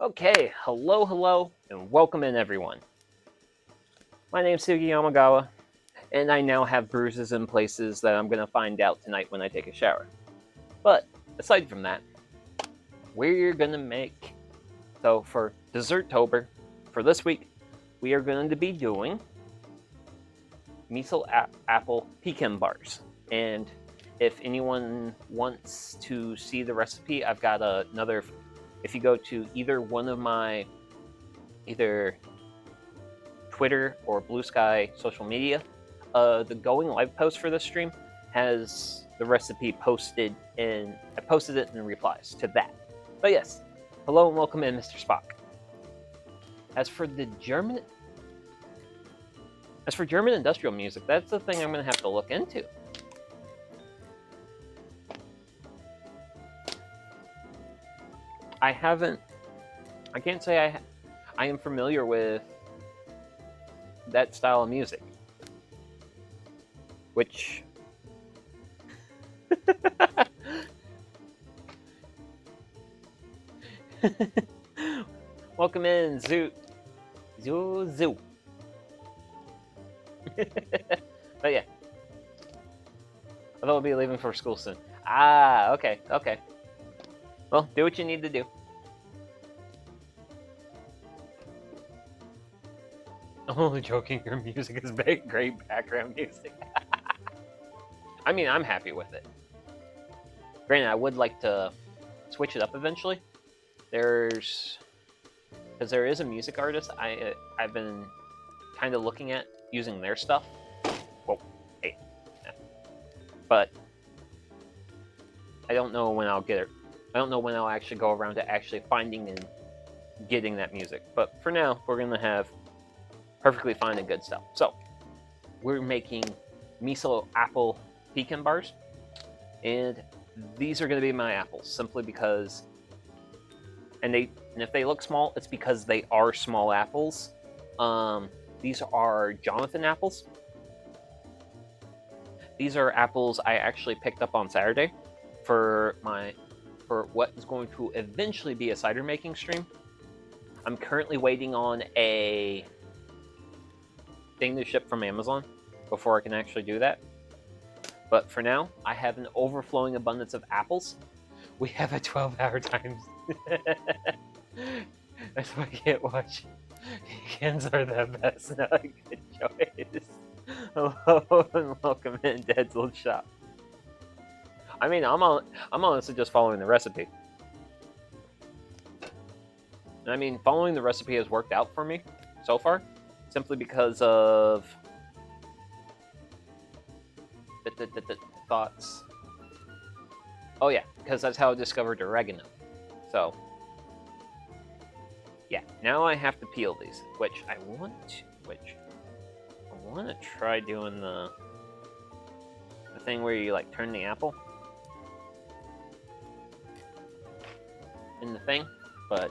Okay, hello, and welcome in everyone. My name's Sugi Yamagawa, and I now have bruises in places that I'm gonna find out tonight when I take a shower. But aside from that, we're gonna make... So for Desserttober, for this week, we are going to be doing Miso apple pecan bars. And if anyone wants to see the recipe, I've got another... If you go to either one of my either Twitter or Bluesky social media, the going live post for this stream has the recipe posted in... I posted it in replies to that. But yes, hello and welcome in, Mr. Spock. As for German industrial music, that's the thing I'm going to have to look into. I can't say I am familiar with that style of music. Which... Welcome in, Zoo. But yeah. Although I'll be leaving for school soon. Ah, okay. Well, do what you need to do. I'm only joking, your music is great background music. I mean, I'm happy with it. Granted, I would like to switch it up eventually. Because there is a music artist I've been kind of looking at using their stuff. Whoa, hey. But I don't know when I'll get it. I don't know when I'll actually go around to actually finding and getting that music. But for now, we're going to have perfectly fine and good stuff. So, we're making Miso apple pecan bars. And these are going to be my apples, simply because... And if they look small, it's because they are small apples. These are Jonathan apples. These are apples I actually picked up on Saturday for what is going to eventually be a cider making stream. I'm currently waiting on a thing to ship from Amazon before I can actually do that. But for now, I have an overflowing abundance of apples. We have a 12-hour time. That's why I can't watch. Pecans are the best. Not a good choice. Hello and welcome in Dad's Old Shop. I mean, I'm honestly just following the recipe. And I mean, following the recipe has worked out for me so far, simply because of the thoughts. Oh yeah, because that's how I discovered oregano. So, yeah, now I have to peel these, which I want to try doing the thing where you like turn the apple in the thing, but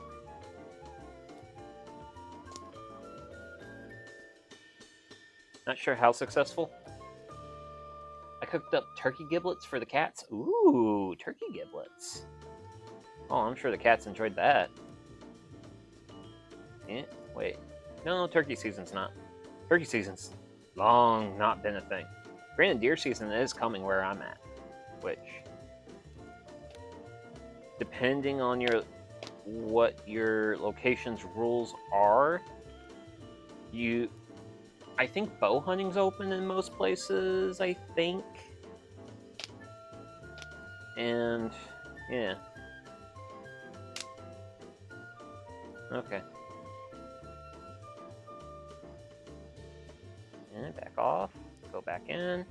not sure how successful. I cooked up turkey giblets for the cats. Ooh, turkey giblets. Oh, I'm sure the cats enjoyed that. Yeah, wait. No, turkey season's not. Turkey season's long not been a thing. Granted, deer season is coming where I'm at, which, depending on what your location's rules are, I think bow hunting's open in most places, I think. And, yeah. Okay. And back off. Go back in.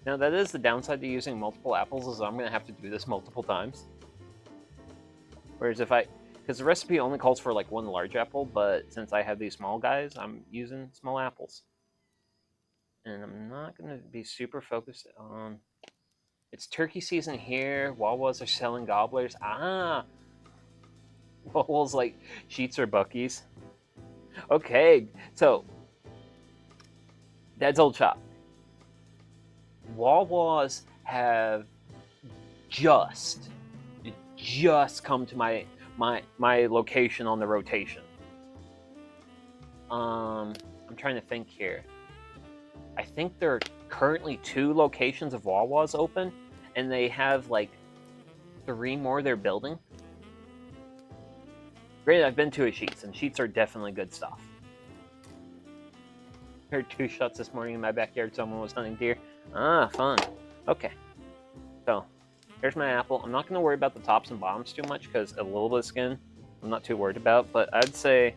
Now that is the downside to using multiple apples, is I'm going to have to do this multiple times. Whereas because the recipe only calls for like one large apple, but since I have these small guys, I'm using small apples. And I'm not going to be super focused on... It's turkey season here. Wawas are selling gobblers. Ah! Wawa's like Sheets or Bucky's. Okay, so Dad's Old Shop. Wawas have just come to my location on the rotation. I'm trying to think here. I think there are currently 2 locations of Wawas open, and they have like 3 more they're building. Granted, I've been to a Sheets, and Sheets are definitely good stuff. Heard 2 shots this morning in my backyard. Someone was hunting deer. Ah, fun. Okay. So, here's my apple. I'm not going to worry about the tops and bottoms too much because a little bit of skin I'm not too worried about. But I'd say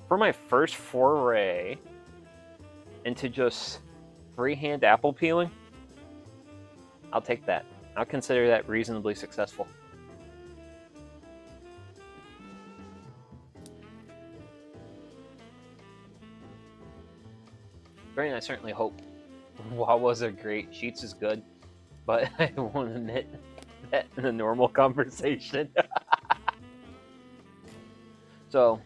for my first foray into just freehand apple peeling, I'll take that. I'll consider that reasonably successful. Granted, I certainly hope Wawas are great. Sheets is good, but I won't admit that in a normal conversation. So,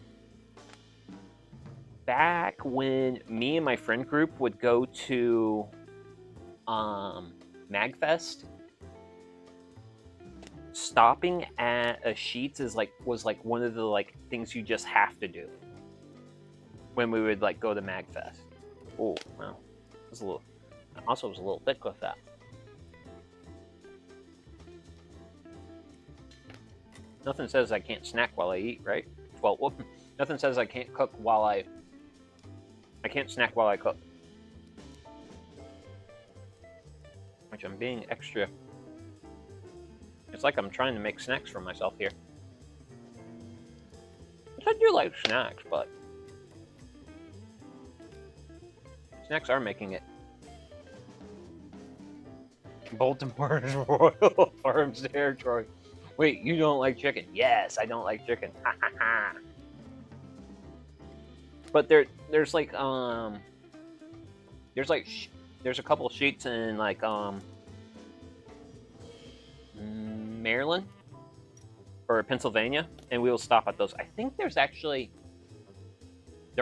back when me and my friend group would go to MagFest, stopping at a Sheets was like one of the things you just have to do when we would go to MagFest. Oh, wow. I also was a little thick with that. Nothing says I can't snack while I eat, right? Well, nothing says I can't cook while I can't snack while I cook. Which I'm being extra. It's like I'm trying to make snacks for myself here. Which I do like snacks, but snacks are making it. Baltimore's Royal Farms territory. Wait, you don't like chicken? Yes, I don't like chicken. But there's there's a couple of Sheets in Maryland or Pennsylvania, and we will stop at those. I think there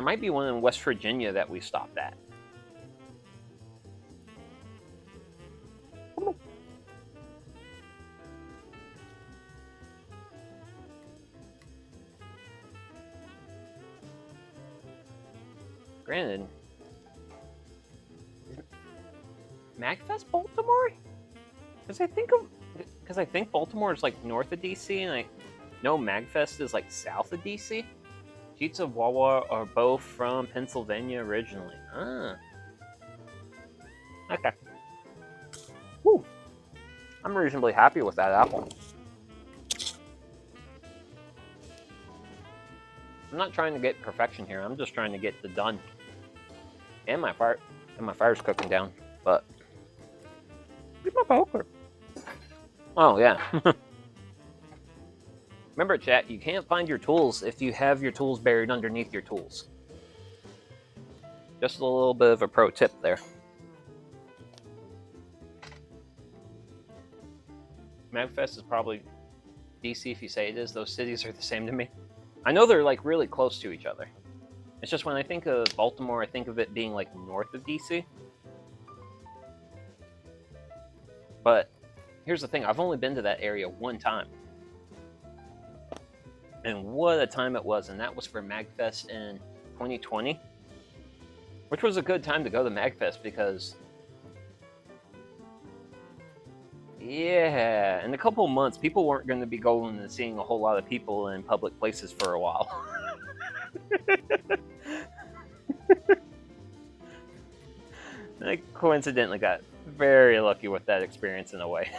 might be one in West Virginia that we stopped at. Granted, MagFest Baltimore? Because I think Baltimore is north of DC, and I know MagFest is south of DC. Sheets of Wawa are both from Pennsylvania originally. Ah. Okay. Woo. I'm reasonably happy with that apple. I'm not trying to get perfection here. I'm just trying to get the done. And my fire's cooking down. But where's my poker? Oh yeah. Remember, chat, you can't find your tools if you have your tools buried underneath your tools. Just a little bit of a pro tip there. MagFest is probably DC if you say it is. Those cities are the same to me. I know they're really close to each other. It's just when I think of Baltimore, I think of it being north of DC. But here's the thing, I've only been to that area one time. And what a time it was, and that was for MagFest in 2020. Which was a good time to go to MagFest because yeah, in a couple of months, people weren't going to be going and seeing a whole lot of people in public places for a while. I coincidentally got very lucky with that experience in a way.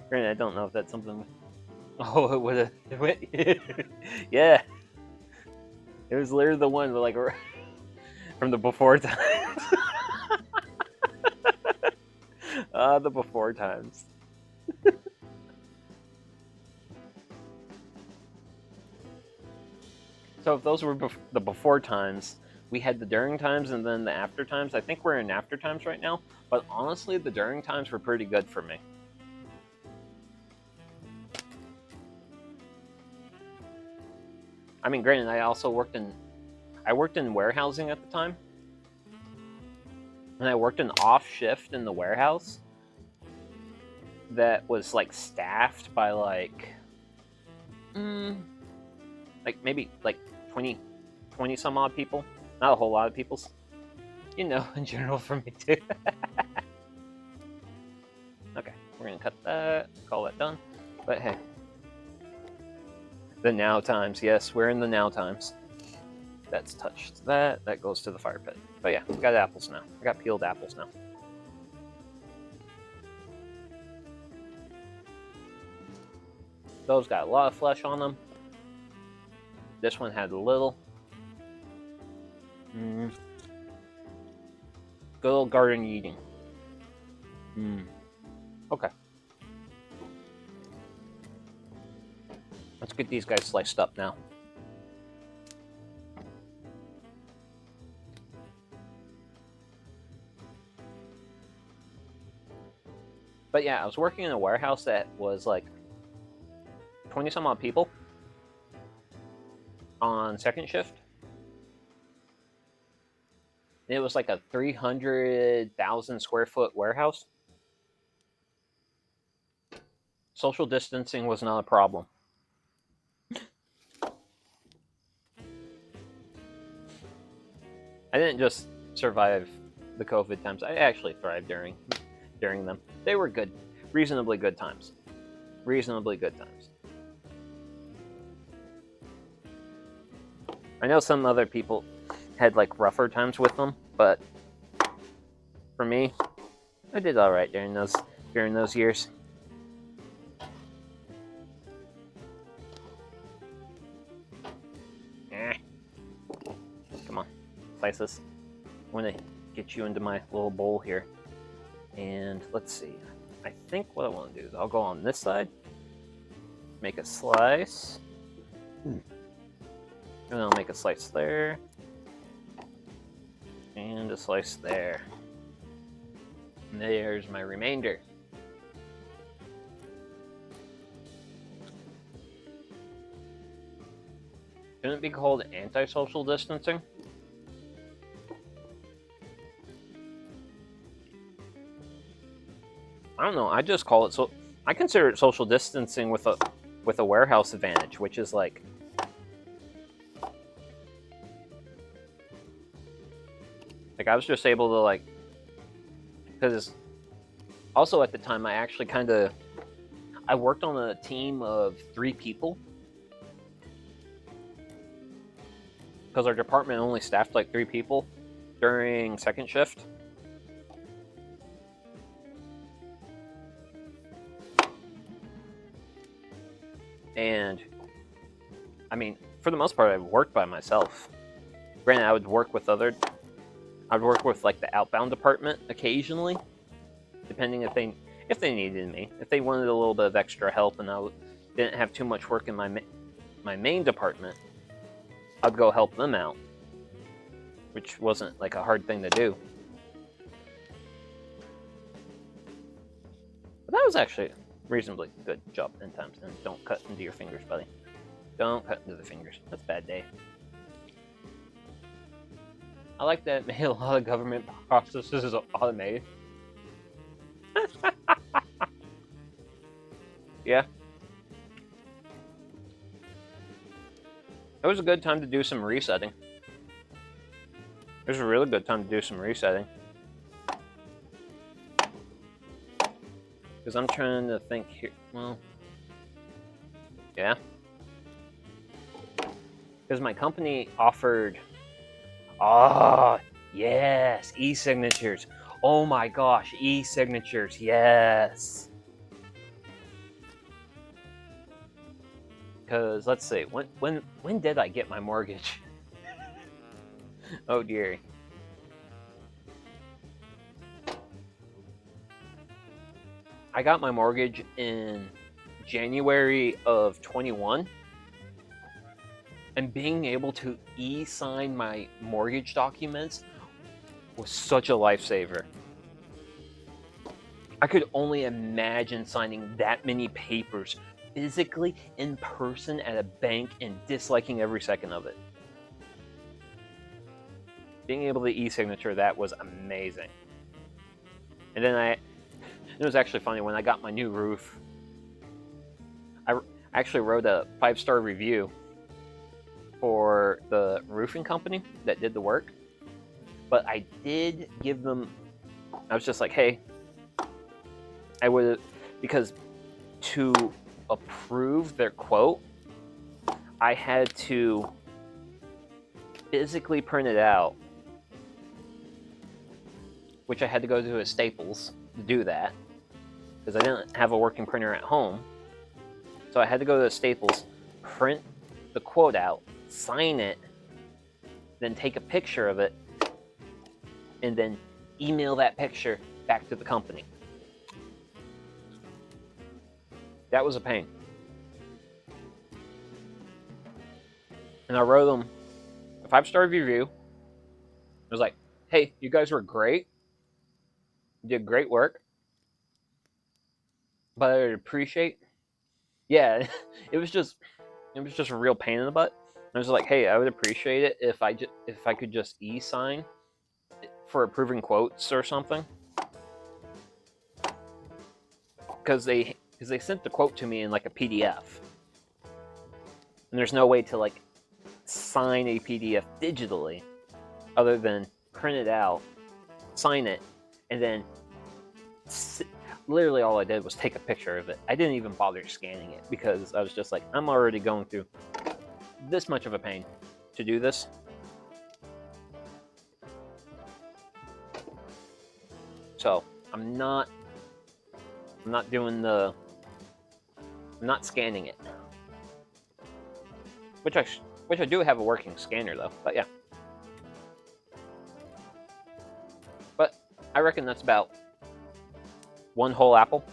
Granted, I don't know if that's something... Oh, it would have... Yeah. It was literally the one from the before times. The before times. So if those were the before times, we had the during times and then the after times. I think we're in after times right now, but honestly, the during times were pretty good for me. I mean, granted, I worked in warehousing at the time, And I worked an off shift in the warehouse that was like staffed by like maybe like 20 some odd people. Not a whole lot of people, you know, in general for me too. Okay, we're gonna cut that, call that done. But hey, the now times, yes, we're in the now times. That's touched that, that goes to the fire pit. But yeah, we got apples now. I got peeled apples now. Those got a lot of flesh on them. This one had a little. Good old garden eating. Okay. Let's get these guys sliced up now. But yeah, I was working in a warehouse that was like 20 some odd people on second shift. It was like a 300,000 square foot warehouse. Social distancing was not a problem. I didn't just survive the COVID times. I actually thrived during them. They were good, reasonably good times. Reasonably good times. I know some other people had like rougher times with them, but for me, I did all right during those years. Come on, slice this. I want to get you into my little bowl here, and let's see. I think what I want to do is I'll go on this side, make a slice, and I'll make a slice there. And a slice there. And there's my remainder. Shouldn't it be called anti-social distancing? I don't know. I just call it so. I consider it social distancing with a warehouse advantage, which is like. Like, I was just able to, like, because also at the time I actually I worked on a team of 3 people. Because our department only staffed like 3 people during second shift. And, I mean, for the most part, I worked by myself. Granted, I would work with like the outbound department occasionally, depending if they needed me. If they wanted a little bit of extra help and I didn't have too much work in my main department, I'd go help them out, which wasn't like a hard thing to do. But that was actually a reasonably good job in times. And don't cut into your fingers, buddy. Don't cut into the fingers. That's a bad day. I like that it made a lot of government processes automated. Yeah. It was a good time to do some resetting. It was a really good time to do some resetting. Because I'm trying to think here. Well, yeah. Because my company offered... Oh, yes, e-signatures. Oh my gosh, e-signatures, yes. Because, let's see, when did I get my mortgage? Oh dear. I got my mortgage in January of 21. And being able to e-sign my mortgage documents was such a lifesaver. I could only imagine signing that many papers physically in person at a bank and disliking every second of it. Being able to e-signature that was amazing. And then it was actually funny, when I got my new roof, I actually wrote a 5-star review for the roofing company that did the work. But I did give them, I was just like, hey, I would, because to approve their quote, I had to physically print it out, which I had to go to a Staples to do that, because I didn't have a working printer at home. So I had to go to the Staples, print the quote out, sign it, then take a picture of it, and then email that picture back to the company. That was a pain. And I wrote them a 5-star review. I was like, hey, you guys were great. You did great work. But I would appreciate, yeah, it was just a real pain in the butt. I was like, hey, I would appreciate it if I could just e-sign for approving quotes or something. Because they sent the quote to me in like a PDF. And there's no way to like sign a PDF digitally other than print it out, sign it, and then literally all I did was take a picture of it. I didn't even bother scanning it because I was just like, I'm already going through this much of a pain to do this. So I'm not scanning it. Which I do have a working scanner though, but yeah. But I reckon that's about one whole apple.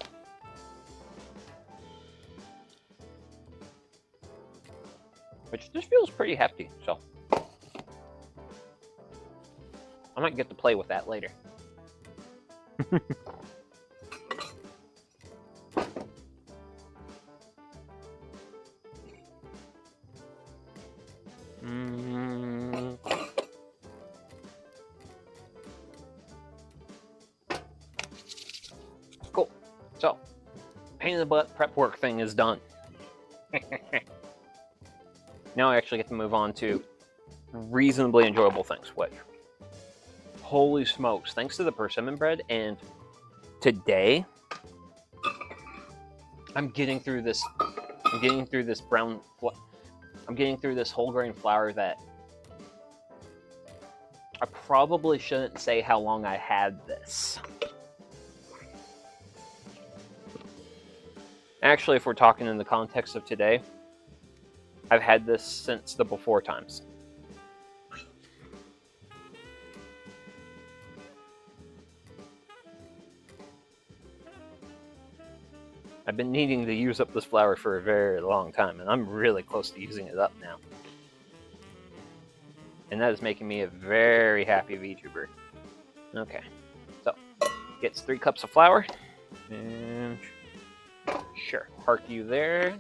Which this feels pretty hefty, so I might get to play with that later. Cool. So, pain in the butt prep work thing is done. Now I actually get to move on to reasonably enjoyable things, which, holy smokes, thanks to the persimmon bread, and today, I'm getting through this whole grain flour that I probably shouldn't say how long I had this. Actually, if we're talking in the context of today, I've had this since the before times. I've been needing to use up this flour for a very long time, and I'm really close to using it up now. And that is making me a very happy VTuber. Okay, so gets 3 cups of flour, and sure, park you there.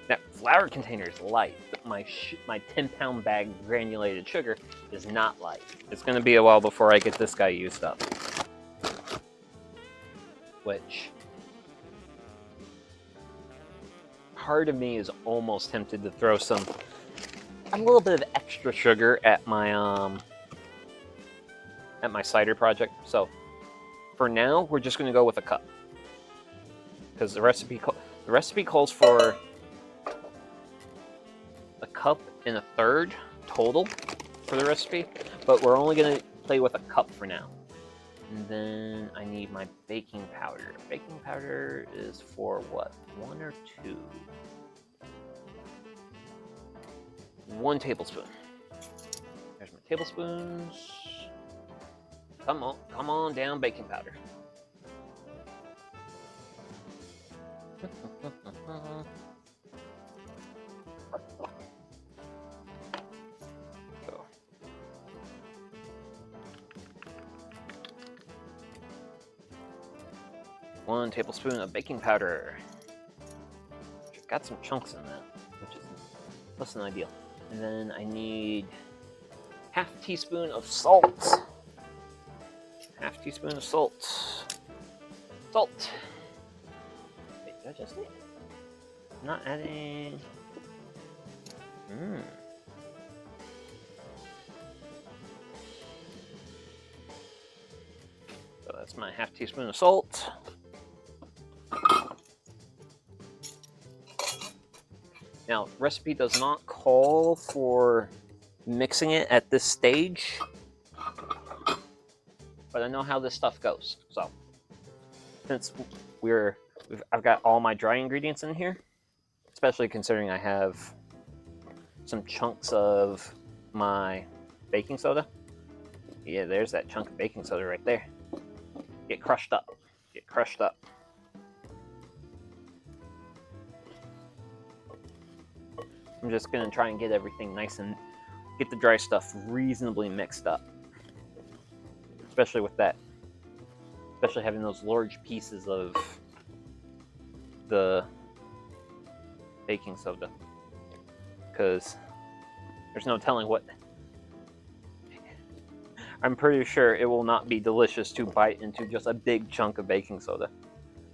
That flour container is light, but my 10-pound bag of granulated sugar is not light. It's going to be a while before I get this guy used up. Which, part of me is almost tempted to throw a little bit of extra sugar at my cider project. So for now, we're just going to go with a cup, because the recipe calls for a cup and a third total for the recipe, but we're only going to play with a cup for now. And then I need my baking powder. Baking powder is for what? 1 or 2? 1 tablespoon. There's my tablespoons. Come on down, baking powder. So. 1 tablespoon of baking powder. Got some chunks in that, which is less than ideal. And then I need half teaspoon of salt. Half teaspoon of salt. Salt. Wait, did I just say it? I'm not adding. So that's my half teaspoon of salt. Now, recipe does not call for mixing it at this stage, but I know how this stuff goes. So, since I've got all my dry ingredients in here, especially considering I have some chunks of my baking soda. Yeah, there's that chunk of baking soda right there. Get crushed up. Get crushed up. I'm just gonna try and get everything nice and get the dry stuff reasonably mixed up. Especially with that. Especially having those large pieces of the baking soda. Because there's no telling what... I'm pretty sure it will not be delicious to bite into just a big chunk of baking soda.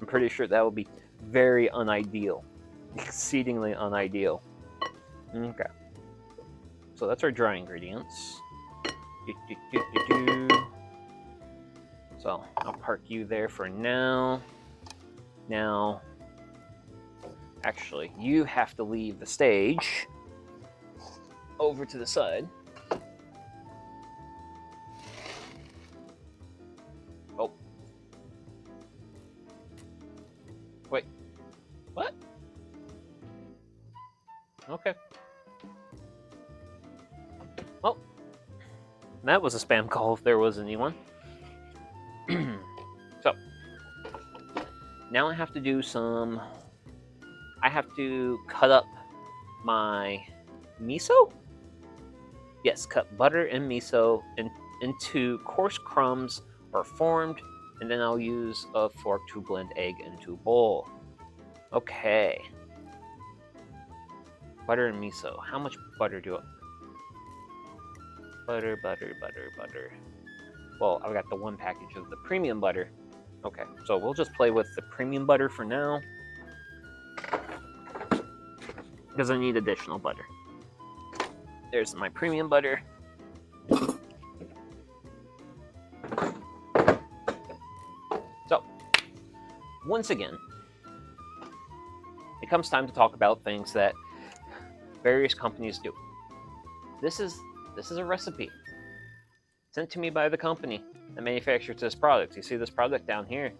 I'm pretty sure that will be very unideal. Exceedingly unideal. Okay. So that's our dry ingredients. So I'll park you there for now. Now, actually, you have to leave the stage over to the side. Oh. Wait. What? Okay. Well, that was a spam call if there was anyone. So, now I have to do some... I have to cut up my miso? Yes, cut butter and miso into coarse crumbs or formed, and then I'll use a fork to blend egg into a bowl. Okay. Butter and miso. How much butter do I... Butter. Well, I've got the one package of the premium butter. Okay, so we'll just play with the premium butter for now. Because I need additional butter. There's my premium butter. So, once again, it comes time to talk about things that various companies do. This is a recipe sent to me by the company that manufactures this product. You see this product down here?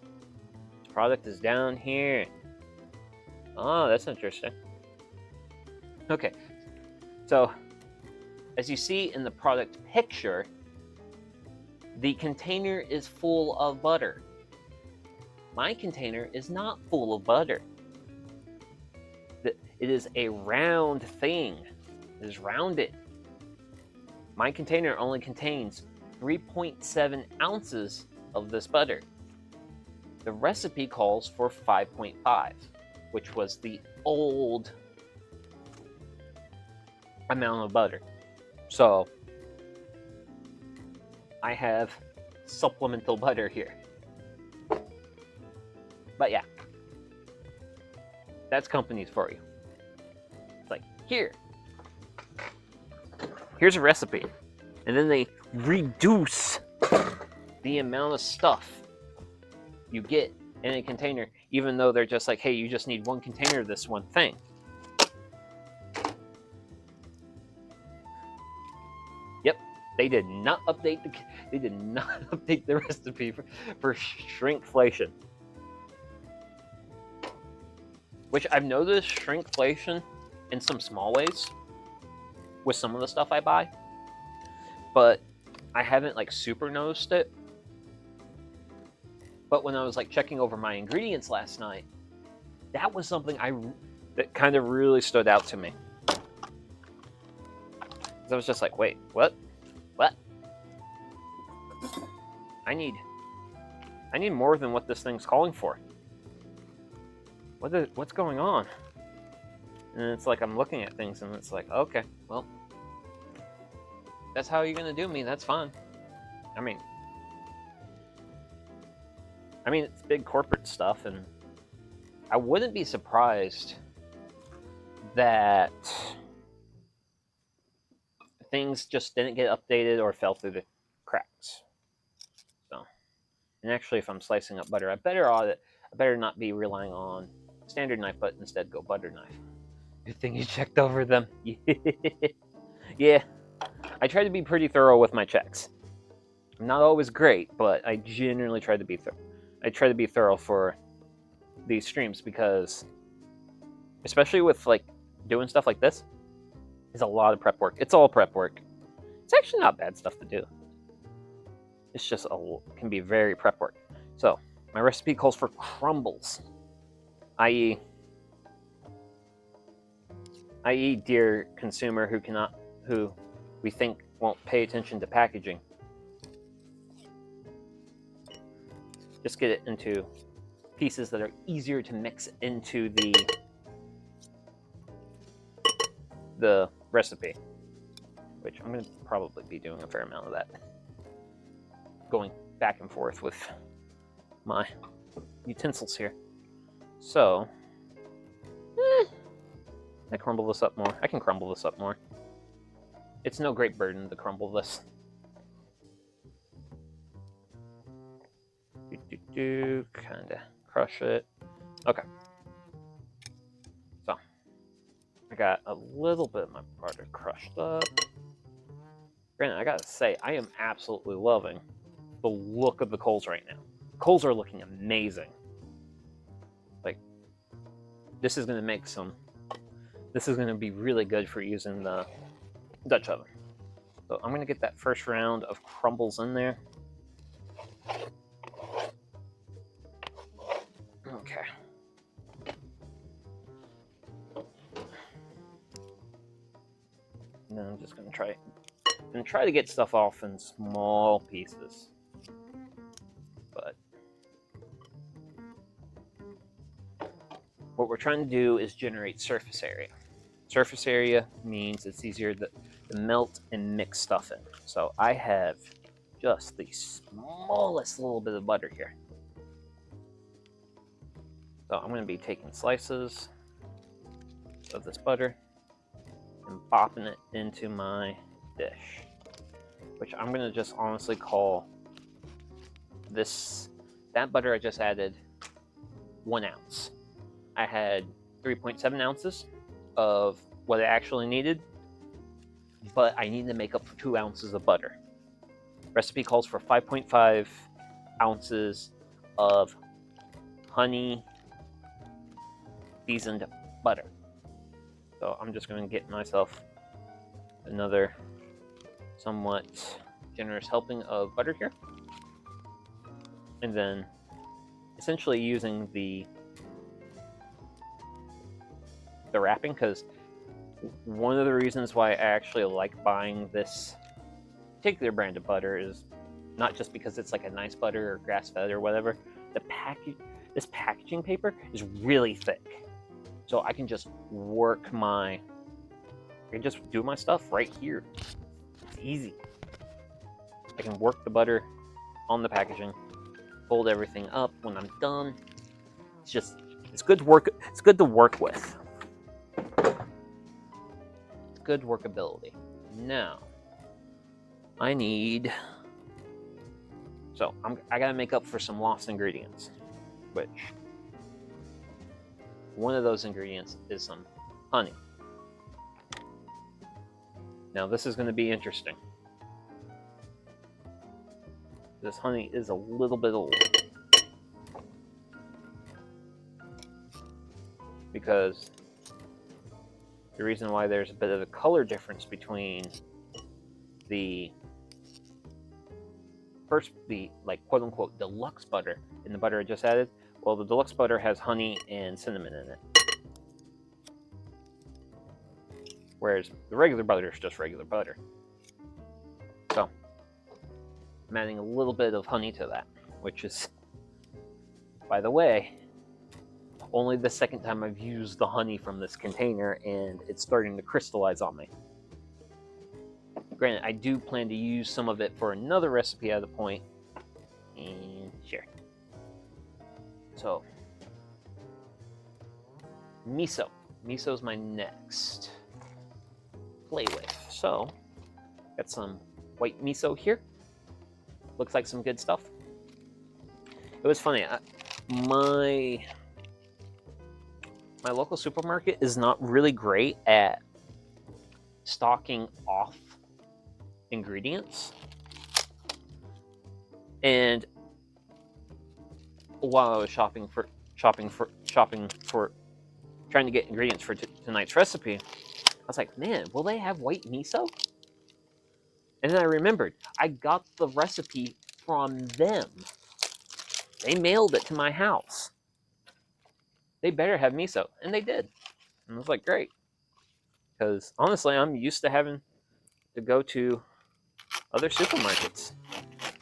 This product is down here. Oh, that's interesting. Okay, so as you see in the product picture, the container is full of butter. My container is not full of butter. It is a round thing. It is rounded. My container only contains 3.7 ounces of this butter. The recipe calls for 5.5, which was the old amount of butter. So I have supplemental butter here. But yeah, that's companies for you. It's like, here's a recipe. And then they reduce the amount of stuff you get in a container, even though they're just like, hey, you just need one container of this one thing. Yep, they did not update the recipe for shrinkflation. Which I've noticed shrinkflation in some small ways with some of the stuff I buy, but I haven't like super noticed it. But when I was like checking over my ingredients last night, that was something that kind of really stood out to me. I was just like, wait, what? I need more than what this thing's calling for. What's going on? And it's like I'm looking at things and it's like, okay, well, that's how you're gonna do me, that's fine. I mean, it's big corporate stuff, and I wouldn't be surprised that things just didn't get updated or fell through the cracks. So, and actually, if I'm slicing up butter, I better not be relying on standard knife, but instead go butter knife. Good thing you checked over them. Yeah, I try to be pretty thorough with my checks. I'm not always great, but I generally try to be thorough for these streams, because especially with like doing stuff like this, is a lot of prep work. It's all prep work. It's actually not bad stuff to do. It's just can be very prep work. So my recipe calls for crumbles, i.e., dear consumer who we think won't pay attention to packaging. Just get it into pieces that are easier to mix into the recipe, which I'm going to probably be doing a fair amount of that. Going back and forth with my utensils here. So, I crumble this up more. I can crumble this up more. It's no great burden to crumble this. Kind of crush it. Okay. So, I got a little bit of my butter crushed up. Granted, I gotta say, I am absolutely loving the look of the coals right now. Coals are looking amazing. Like, this is gonna be really good for using the Dutch oven. So I'm gonna get that first round of crumbles in there. Okay. And then I'm just gonna try to get stuff off in small pieces. But what we're trying to do is generate surface area. Surface area means it's easier to melt and mix stuff in. So I have just the smallest little bit of butter here. So I'm going to be taking slices of this butter and popping it into my dish, which I'm going to just honestly call that butter I just added 1 ounce. I had 3.7 ounces of what I actually needed, but I need to make up for 2 ounces of butter. Recipe calls for 5.5 ounces of honey seasoned butter. So I'm just going to get myself another somewhat generous helping of butter here, and then essentially using the wrapping, because one of the reasons why I actually like buying this particular brand of butter is not just because it's like a nice butter or grass-fed or whatever. This packaging paper is really thick, so I can just do my stuff right here. It's easy. I can work the butter on the packaging, fold everything up when I'm done. It's good to work. It's good to work with. It's good workability. Now, I gotta make up for some lost ingredients, which one of those ingredients is some honey. Now this is going to be interesting. This honey is a little bit old, because the reason why there's a bit of a color difference between the like quote unquote deluxe butter and the butter I just added. Well, the deluxe butter has honey and cinnamon in it, whereas the regular butter is just regular butter. So I'm adding a little bit of honey to that, which is, by the way, only the second time I've used the honey from this container, and it's starting to crystallize on me. Granted, I do plan to use some of it for another recipe at a point, and sure. So, miso. Miso's my next play with. So, got some white miso here. Looks like some good stuff. It was funny. My local supermarket is not really great at stocking off ingredients. And while I was shopping for trying to get ingredients for tonight's recipe, I was like, man, will they have white miso? And then I remembered, I got the recipe from them. They mailed it to my house. They better have miso. And they did. And I was like, great. Because honestly, I'm used to having to go to other supermarkets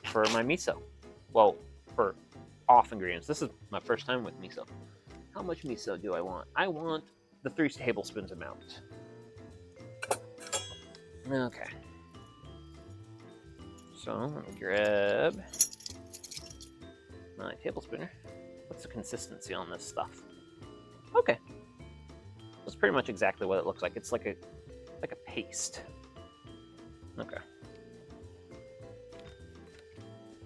for my miso. Well, for off ingredients. This is my first time with miso. How much miso do I want? I want the 3 tablespoons amount. Okay. So, let me grab my tablespooner. What's the consistency on this stuff? Okay. That's pretty much exactly what it looks like. It's like a paste. Okay.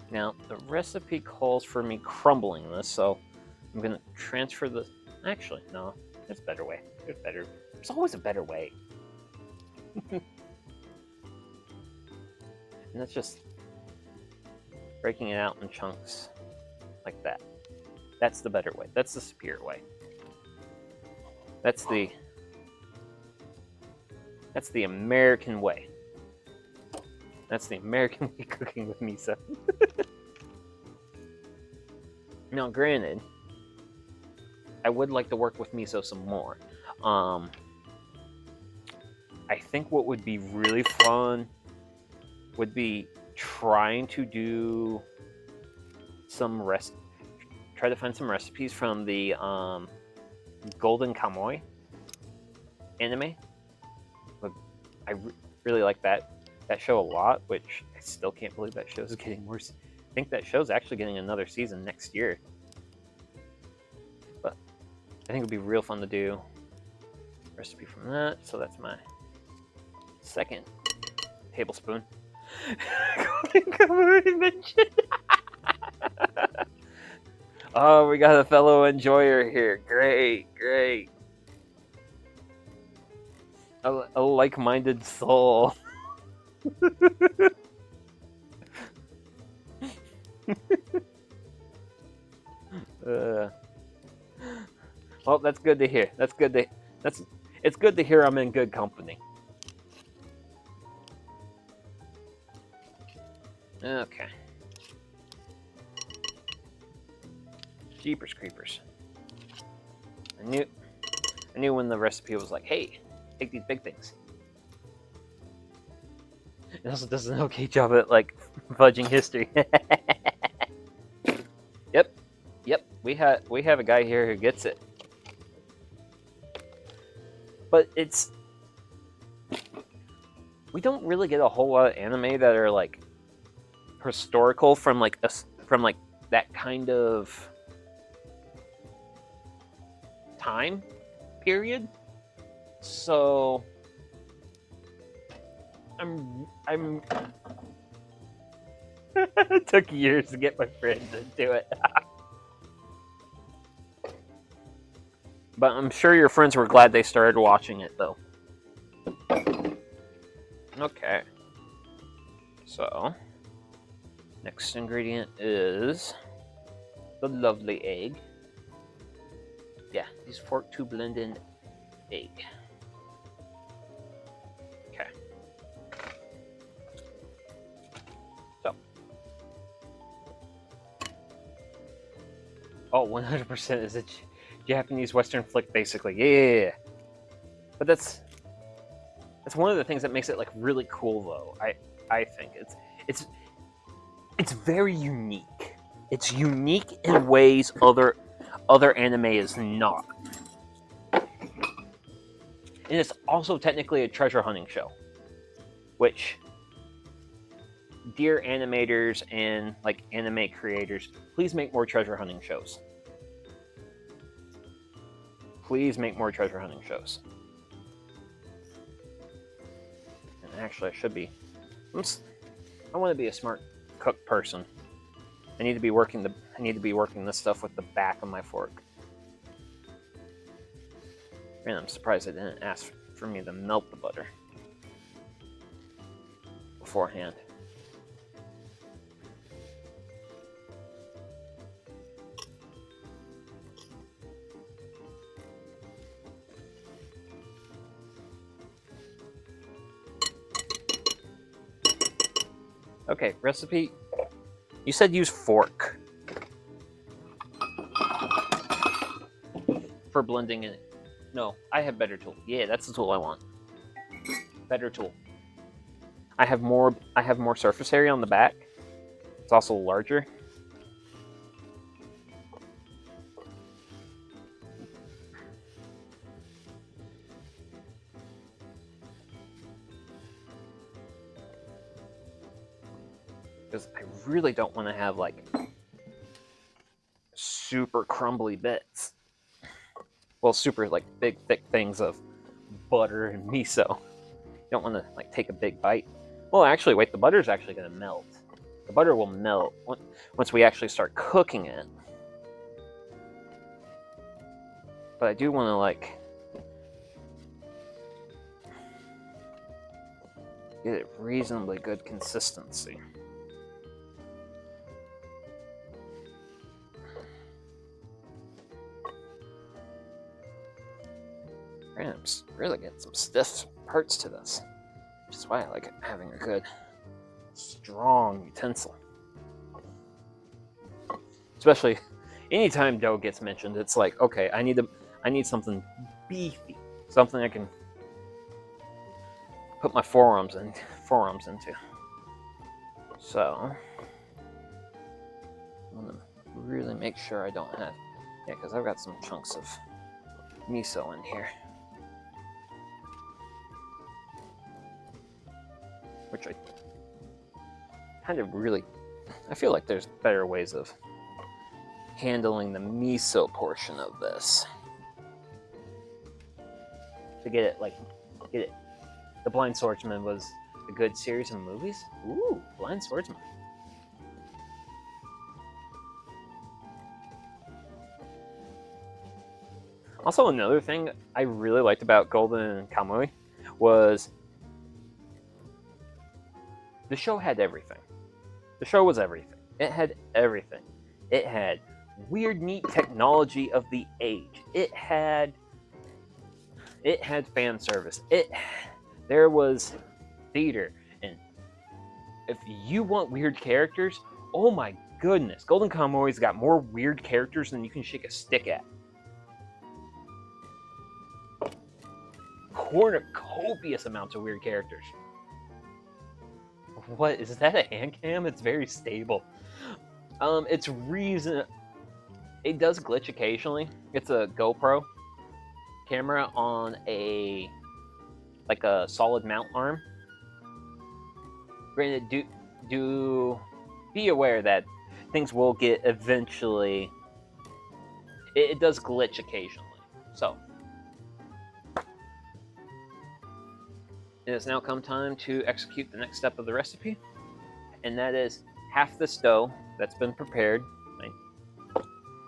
Now, the recipe calls for me crumbling this, so I'm going to transfer the... Actually, no. There's a better way. There's always a better way. And that's just breaking it out in chunks like that. That's the better way. That's the superior way. That's the American way. That's the American way of cooking with miso. Now, granted, I would like to work with miso some more. I think what would be really fun would be trying to do try to find some recipes from the Golden Kamuy anime. I really like that show a lot, which I still can't believe that show's getting worse. I think that show's actually getting another season next year. But I think it'd be real fun to do a recipe from that. So that's my second tablespoon. Golden Kamuy mentioned. Oh, we got a fellow enjoyer here. Great. A like-minded soul. Well, that's good to hear. It's good to hear I'm in good company. Okay. Jeepers creepers. I knew when the recipe was like, hey, take these big things. It also does an okay job at, like, fudging history. Yep. We have a guy here who gets it. But we don't really get a whole lot of anime that are, like, historical from that kind of time period. So I'm it took years to get my friend to do it. But I'm sure your friends were glad they started watching it, though. Okay. So, next ingredient is the lovely egg. Yeah, use fork to blend in egg. Okay. So. Oh, 100% is a Japanese Western flick, basically. Yeah. But that's one of the things that makes it, like, really cool, though. I think it's very unique. It's unique in ways other anime is not. And it's also technically a treasure hunting show, which, dear animators and like anime creators, please make more treasure hunting shows. Please make more treasure hunting shows. And actually, I should be. I want to be a smart cook person. I need to be working this stuff with the back of my fork. Man, I'm surprised I didn't ask for me to melt the butter beforehand. Okay, recipe. You said use fork for blending it. No, I have better tool. Yeah, that's the tool I want. Better tool. I have more surface area on the back. It's also larger. Because I really don't want to have like super crumbly bits. Well, super like big thick things of butter and miso. You don't want to like take a big bite. Well, actually, wait, the butter's actually going to melt. The butter will melt once we actually start cooking it. But I do want to like get it reasonably good consistency. I'm really getting some stiff parts to this, which is why I like having a good, strong utensil. Especially anytime dough gets mentioned, it's like, okay, I need something beefy, something I can put my forearms into. So I want to really make sure I don't have, yeah, because I've got some chunks of miso in here. Which I kind of really, I feel like there's better ways of handling the miso portion of this. To get it. The Blind Swordsman was a good series of movies. Ooh, Blind Swordsman. Also, another thing I really liked about Golden Kamuy was the show had everything. The show was everything. It had everything. It had weird, neat technology of the age. It had fan service. There was theater. And if you want weird characters, oh my goodness, Golden Kamuy's got more weird characters than you can shake a stick at. Copious amounts of weird characters. What is that? A hand cam? It's very stable. It does glitch occasionally. It's a GoPro camera on a solid mount arm. Granted, do be aware that things will get eventually. It does glitch occasionally. So it has now come time to execute the next step of the recipe, and that is half this dough that's been prepared.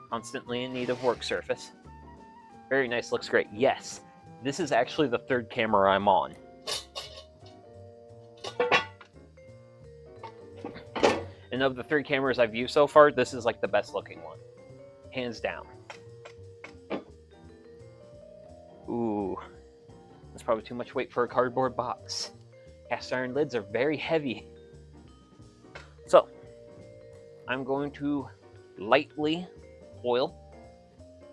Constantly in need of work surface. Very nice, looks great. Yes, this is actually the third camera I'm on. And of the 3 cameras I've used so far, this is like the best looking one. Hands down. Ooh. That's probably too much weight for a cardboard box. Cast iron lids are very heavy. So, I'm going to lightly oil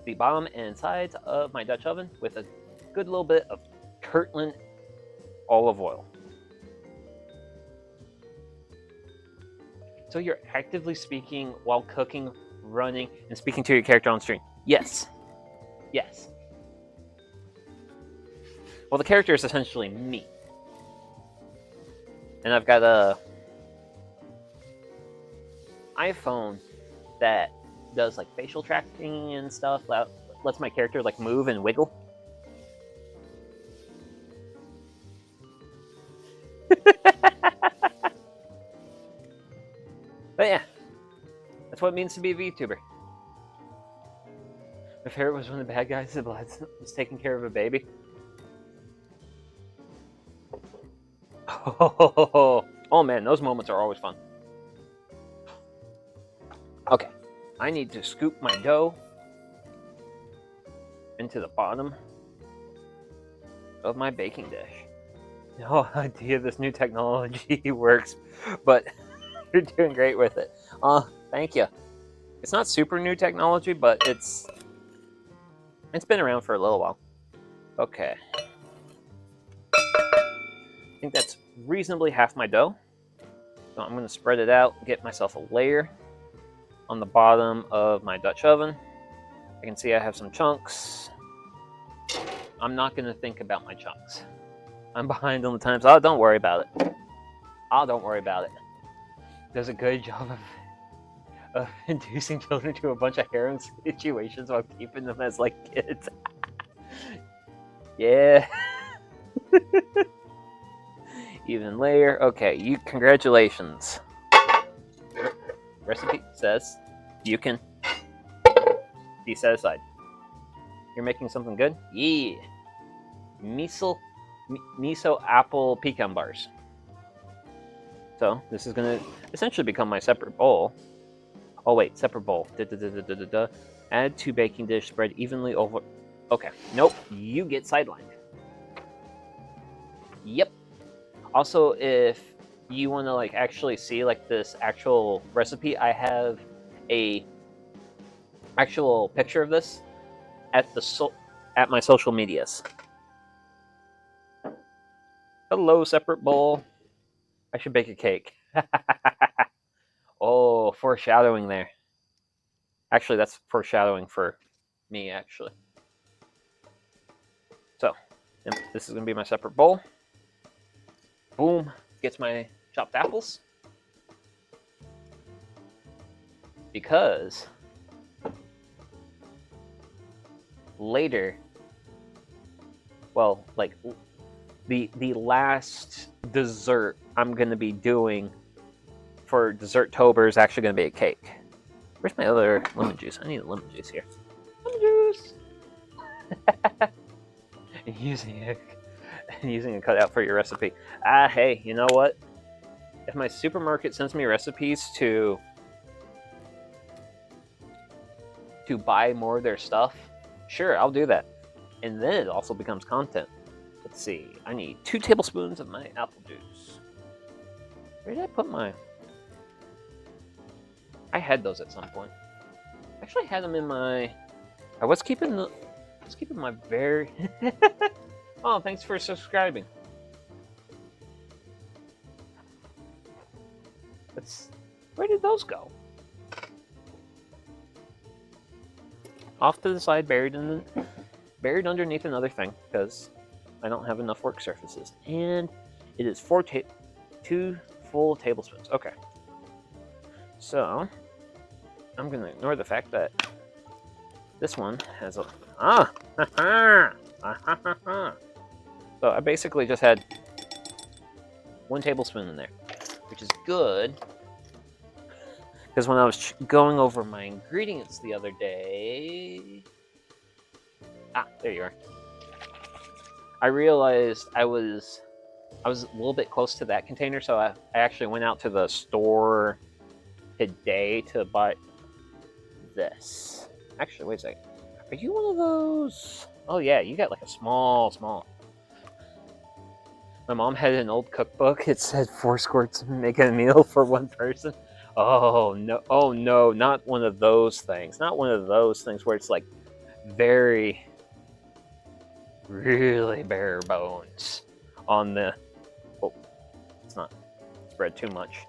the bottom and sides of my Dutch oven with a good little bit of Kirtland olive oil. So you're actively speaking while cooking, running, and speaking to your character on stream. Yes. Yes. Well, the character is essentially me. And I've got a iPhone that does like facial tracking and stuff, that lets my character like move and wiggle. But yeah, that's what it means to be a VTuber. My favorite was when the bad guy was taking care of a baby. Oh man, those moments are always fun. Okay, I need to scoop my dough into the bottom of my baking dish. No idea this new technology works, but you're doing great with it. Thank you. It's not super new technology, but it's been around for a little while. Okay. I think that's reasonably half my dough. So I'm going to spread it out, get myself a layer on the bottom of my Dutch oven. I can see I have some chunks. I'm not going to think about my chunks. I'm behind on the times. Oh, don't worry about it. Oh, don't worry about it. Does a good job of inducing children to a bunch of harem situations while keeping them as like kids. Yeah. Even layer. Okay, congratulations. Recipe says you can be satisfied. You're making something good? Yeah. Miso apple pecan bars. So this is gonna essentially become my separate bowl. Oh wait, separate bowl. Add to baking dish, spread evenly over. Okay, nope, you get sidelined. Yep. Also, if you want to like actually see like this actual recipe, I have a actual picture of this at my social medias. Hello, separate bowl. I should bake a cake. Oh, foreshadowing there. Actually, that's foreshadowing for me, actually. So, this is going to be my separate bowl. Boom. Gets my chopped apples. Because later, well, like the last dessert I'm going to be doing for Dessert-tober is actually going to be a cake. Where's my other lemon juice? I need a lemon juice here. Lemon juice! using a cutout for your recipe. Hey, you know what? If my supermarket sends me recipes to buy more of their stuff, sure, I'll do that. And then it also becomes content. Let's see. I need 2 tablespoons of my apple juice. Where did I put my... I had those at some point. I actually had them in my... I was keeping my very... Oh, thanks for subscribing. Where did those go? Off to the side, buried underneath another thing, because I don't have enough work surfaces. And it is 2 full tablespoons. Okay. So, I'm going to ignore the fact that this one has a... So I basically just had 1 tablespoon in there, which is good. Because when I was going over my ingredients the other day... there you are. I realized I was a little bit close to that container, so I actually went out to the store today to buy this. Actually, wait a second. Are you one of those? Oh yeah, you got like a small. My mom had an old cookbook. It said 4 squirts make a meal for 1 person. Oh no, not one of those things. Not one of those things where it's like very, really bare bones on the... Oh, it's not spread too much.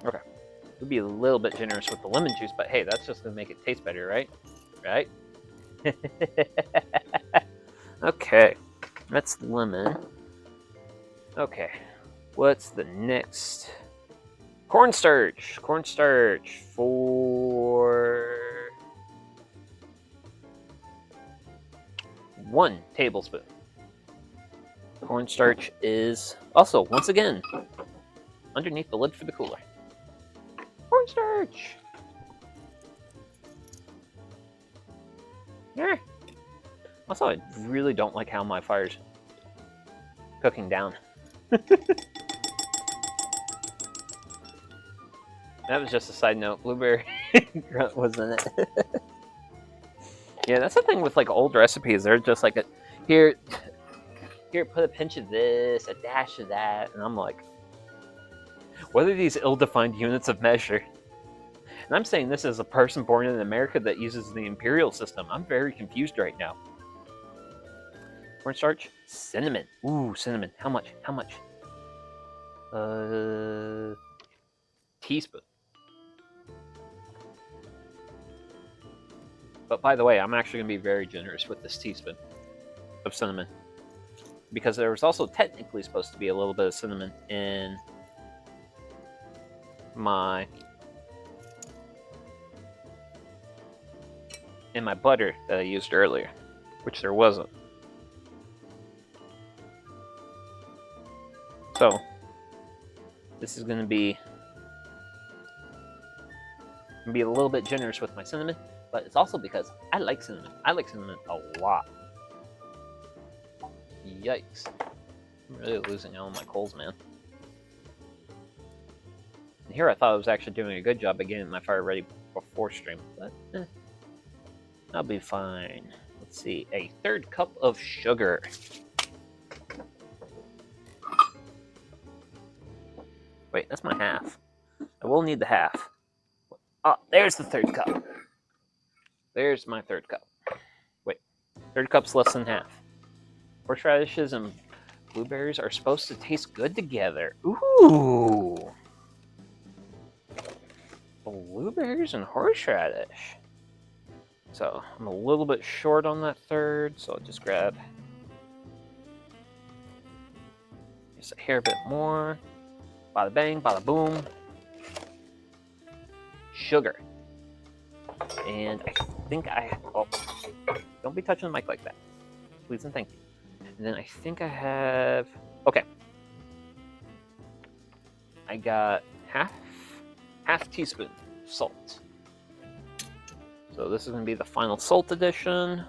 Okay. Would be a little bit generous with the lemon juice, but hey, that's just gonna make it taste better, right? Right? Okay, that's lemon. Okay, what's the next? Cornstarch. Cornstarch for 1 tablespoon. Cornstarch is also, once again, underneath the lid for the cooler. Cornstarch! Yeah. Also, I really don't like how my fire's cooking down. That was just a side note. Blueberry grunt was in it. Yeah, that's the thing with like old recipes. They're just like, here, put a pinch of this, a dash of that. And I'm like, what are these ill-defined units of measure? And I'm saying this as a person born in America that uses the imperial system. I'm very confused right now. Cornstarch, cinnamon. Ooh, cinnamon. How much? How much? Teaspoon. But by the way, I'm actually going to be very generous with this teaspoon of cinnamon. Because there was also technically supposed to be a little bit of cinnamon in my butter that I used earlier, which there wasn't. So, this is going to be a little bit generous with my cinnamon, but it's also because I like cinnamon. I like cinnamon a lot. Yikes. I'm really losing out on my coals, man. And here I thought I was actually doing a good job of getting my fire ready before stream, but I'll be fine. Let's see, a 1/3 cup of sugar. Wait, that's my half. I will need the half. Oh, there's the 1/3 cup. There's my 1/3 cup. Wait, 1/3 cup's less than half. Horseradishes and blueberries are supposed to taste good together. Ooh! Blueberries and horseradish. So, I'm a little bit short on that 1/3, so I'll just grab just a hair bit more. Bada bang, bada boom. Sugar. And I think oh, don't be touching the mic like that. Please and thank you. And then I think I have, okay. I got half teaspoon salt. So this is going to be the final salt addition.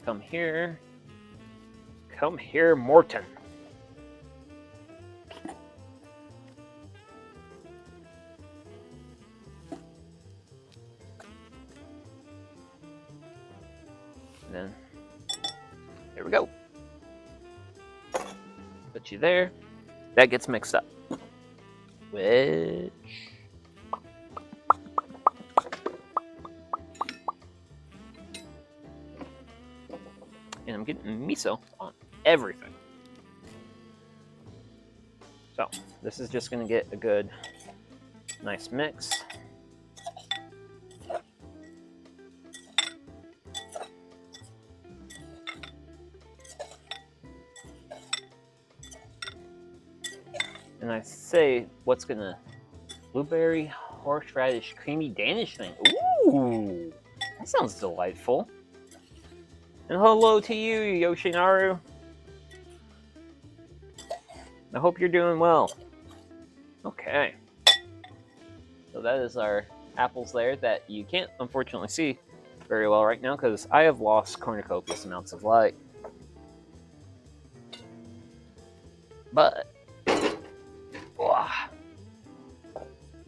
Come here, Morton. And then, there we go. Put you there. That gets mixed up. Which... and I'm getting miso on everything. So, this is just going to get a good, nice mix. And I say, what's gonna... blueberry, horseradish, creamy Danish thing. Ooh! That sounds delightful. And hello to you, Yoshinaru. I hope you're doing well. Okay. So that is our apples there that you can't, unfortunately, see very well right now because I have lost cornucopious amounts of light. But...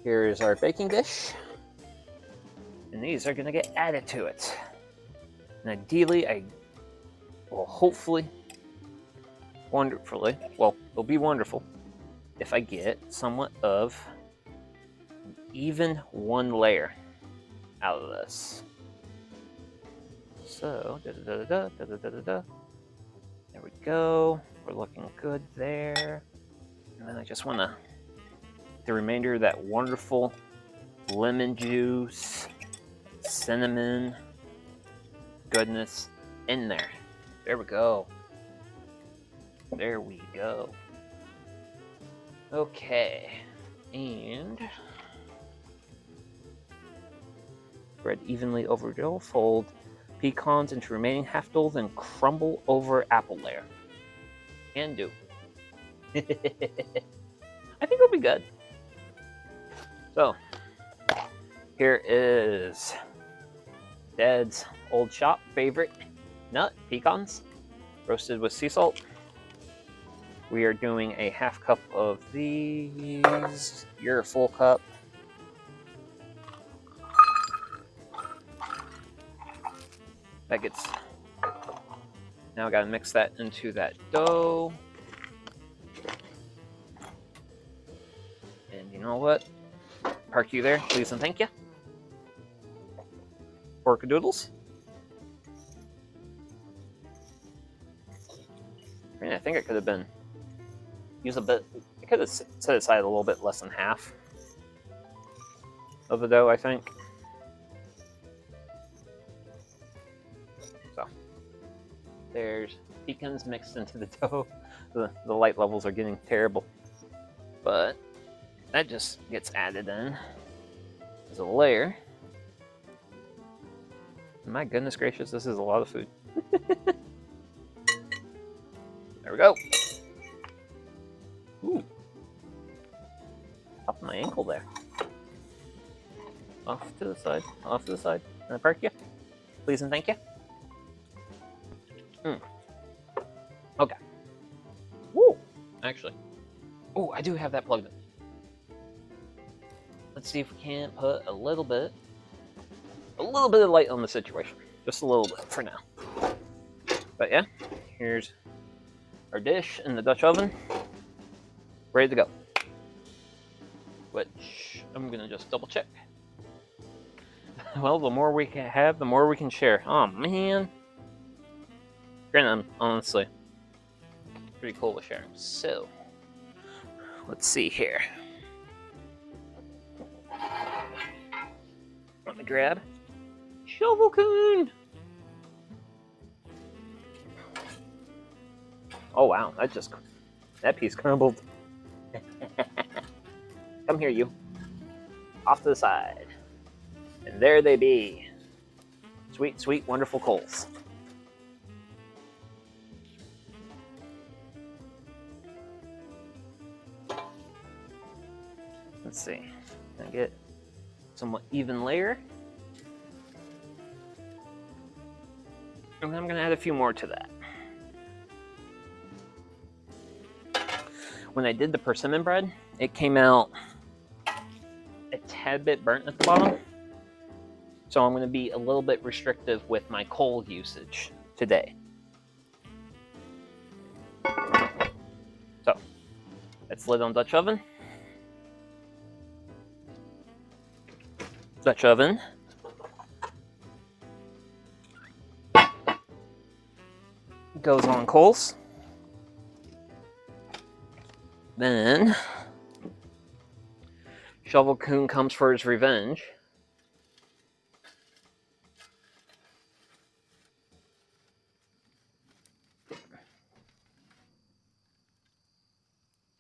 here is our baking dish, and these are going to get added to it. And ideally, I will hopefully, wonderfully, well, it'll be wonderful if I get somewhat of an even one layer out of this. So, there we go. We're looking good there. And then I just want to the remainder of that wonderful lemon juice, cinnamon goodness in there. There we go. There we go. Okay. And spread evenly over dough. Fold pecans into remaining half dough, then crumble over apple layer. And do. I think it'll be good. So, here is Dad's old shop favorite nut, pecans, roasted with sea salt. We are doing a half cup of these. You're a full cup. That gets... Now I gotta mix that into that dough. And you know what? Park you there, please and thank you. Porkadoodles. I think it could have been... Use a bit... I could have set aside a little bit less than half of the dough, I think. So, there's pecans mixed into the dough. The light levels are getting terrible. But that just gets added in as a layer. My goodness gracious, this is a lot of food. There we go. Ooh. Up my ankle there. Off to the side, off to the side. Can I park you? Please and thank you. Okay. Woo! Actually. Oh, I do have that plugged in. Let's see if we can't put a little bit of light on the situation. Just a little bit for now. But yeah, here's our dish in the Dutch oven. Ready to go. Which I'm gonna just double check. Well, the more we can have, the more we can share. Oh man. Granted, I'm honestly pretty cool with sharing. So, let's see here. Let me grab Shovel Coon. Oh wow, that piece crumbled. Come here, you. Off to the side. And there they be. Sweet, sweet, wonderful coals. Let's see. Can I get somewhat even layer? And then I'm going to add a few more to that. When I did the persimmon bread, it came out a tad bit burnt at the bottom. So I'm going to be a little bit restrictive with my coal usage today. So, that's lid on Dutch oven. Dutch oven. Goes on coals. Then Shovel Coon comes for his revenge.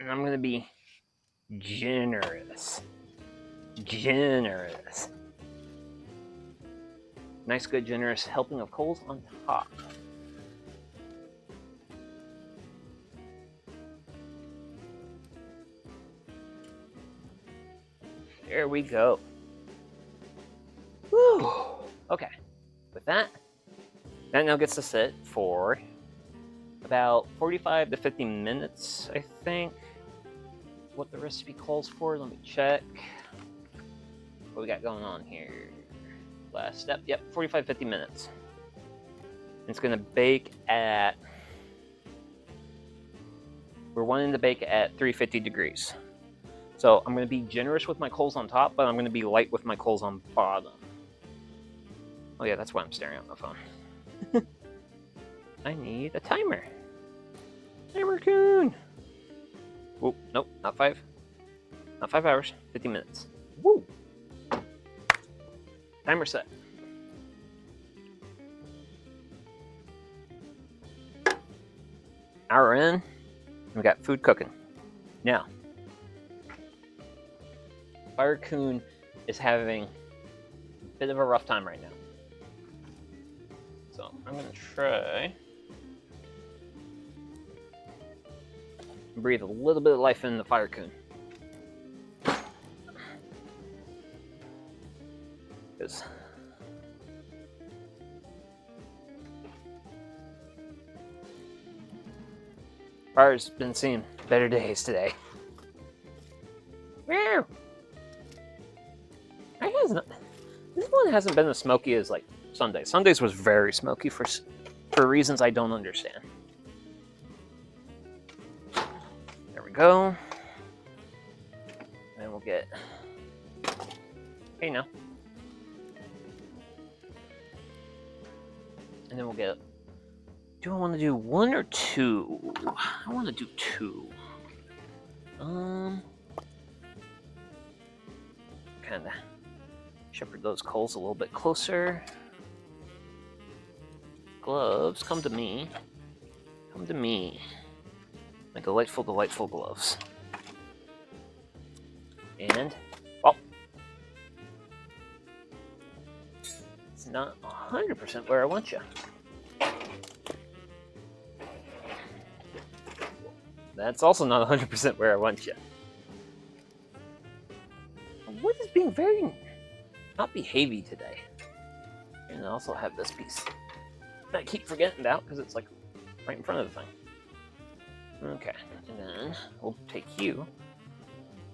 And I'm going to be generous. Generous. Nice, good, generous helping of coals on top. There we go. Woo! Okay. With that now gets to sit for about 45 to 50 minutes, I think. What the recipe calls for. Let me check. What we got going on here? Last step. Yep, 45-50 minutes. It's going to bake at... We're wanting to bake at 350 degrees. So I'm going to be generous with my coals on top, but I'm going to be light with my coals on bottom. Oh yeah, that's why I'm staring at my phone. I need a timer. Timer Coon! Oh, nope, not 5. Not 5 hours, 50 minutes. Woo! Timer set. Hour in, we got food cooking. Now, Firecoon is having a bit of a rough time right now. So I'm gonna try and breathe a little bit of life into Firecoon. Because Fire's been seeing better days today. Meow. This one hasn't been as smoky as like Sundays. Sundays was very smoky for reasons I don't understand. There we go. And we'll get. Hey now. And then we'll get. Do I want to do 1 or 2? I want to do 2. Kinda shepherd those coals a little bit closer. Gloves, come to me. Come to me. My delightful, delightful gloves. And, well, it's not 100% where I want you. That's also not 100% where I want you. Wood is being very not behavey today. And I also have this piece that I keep forgetting about because it's like right in front of the thing. Okay, and then we'll take you.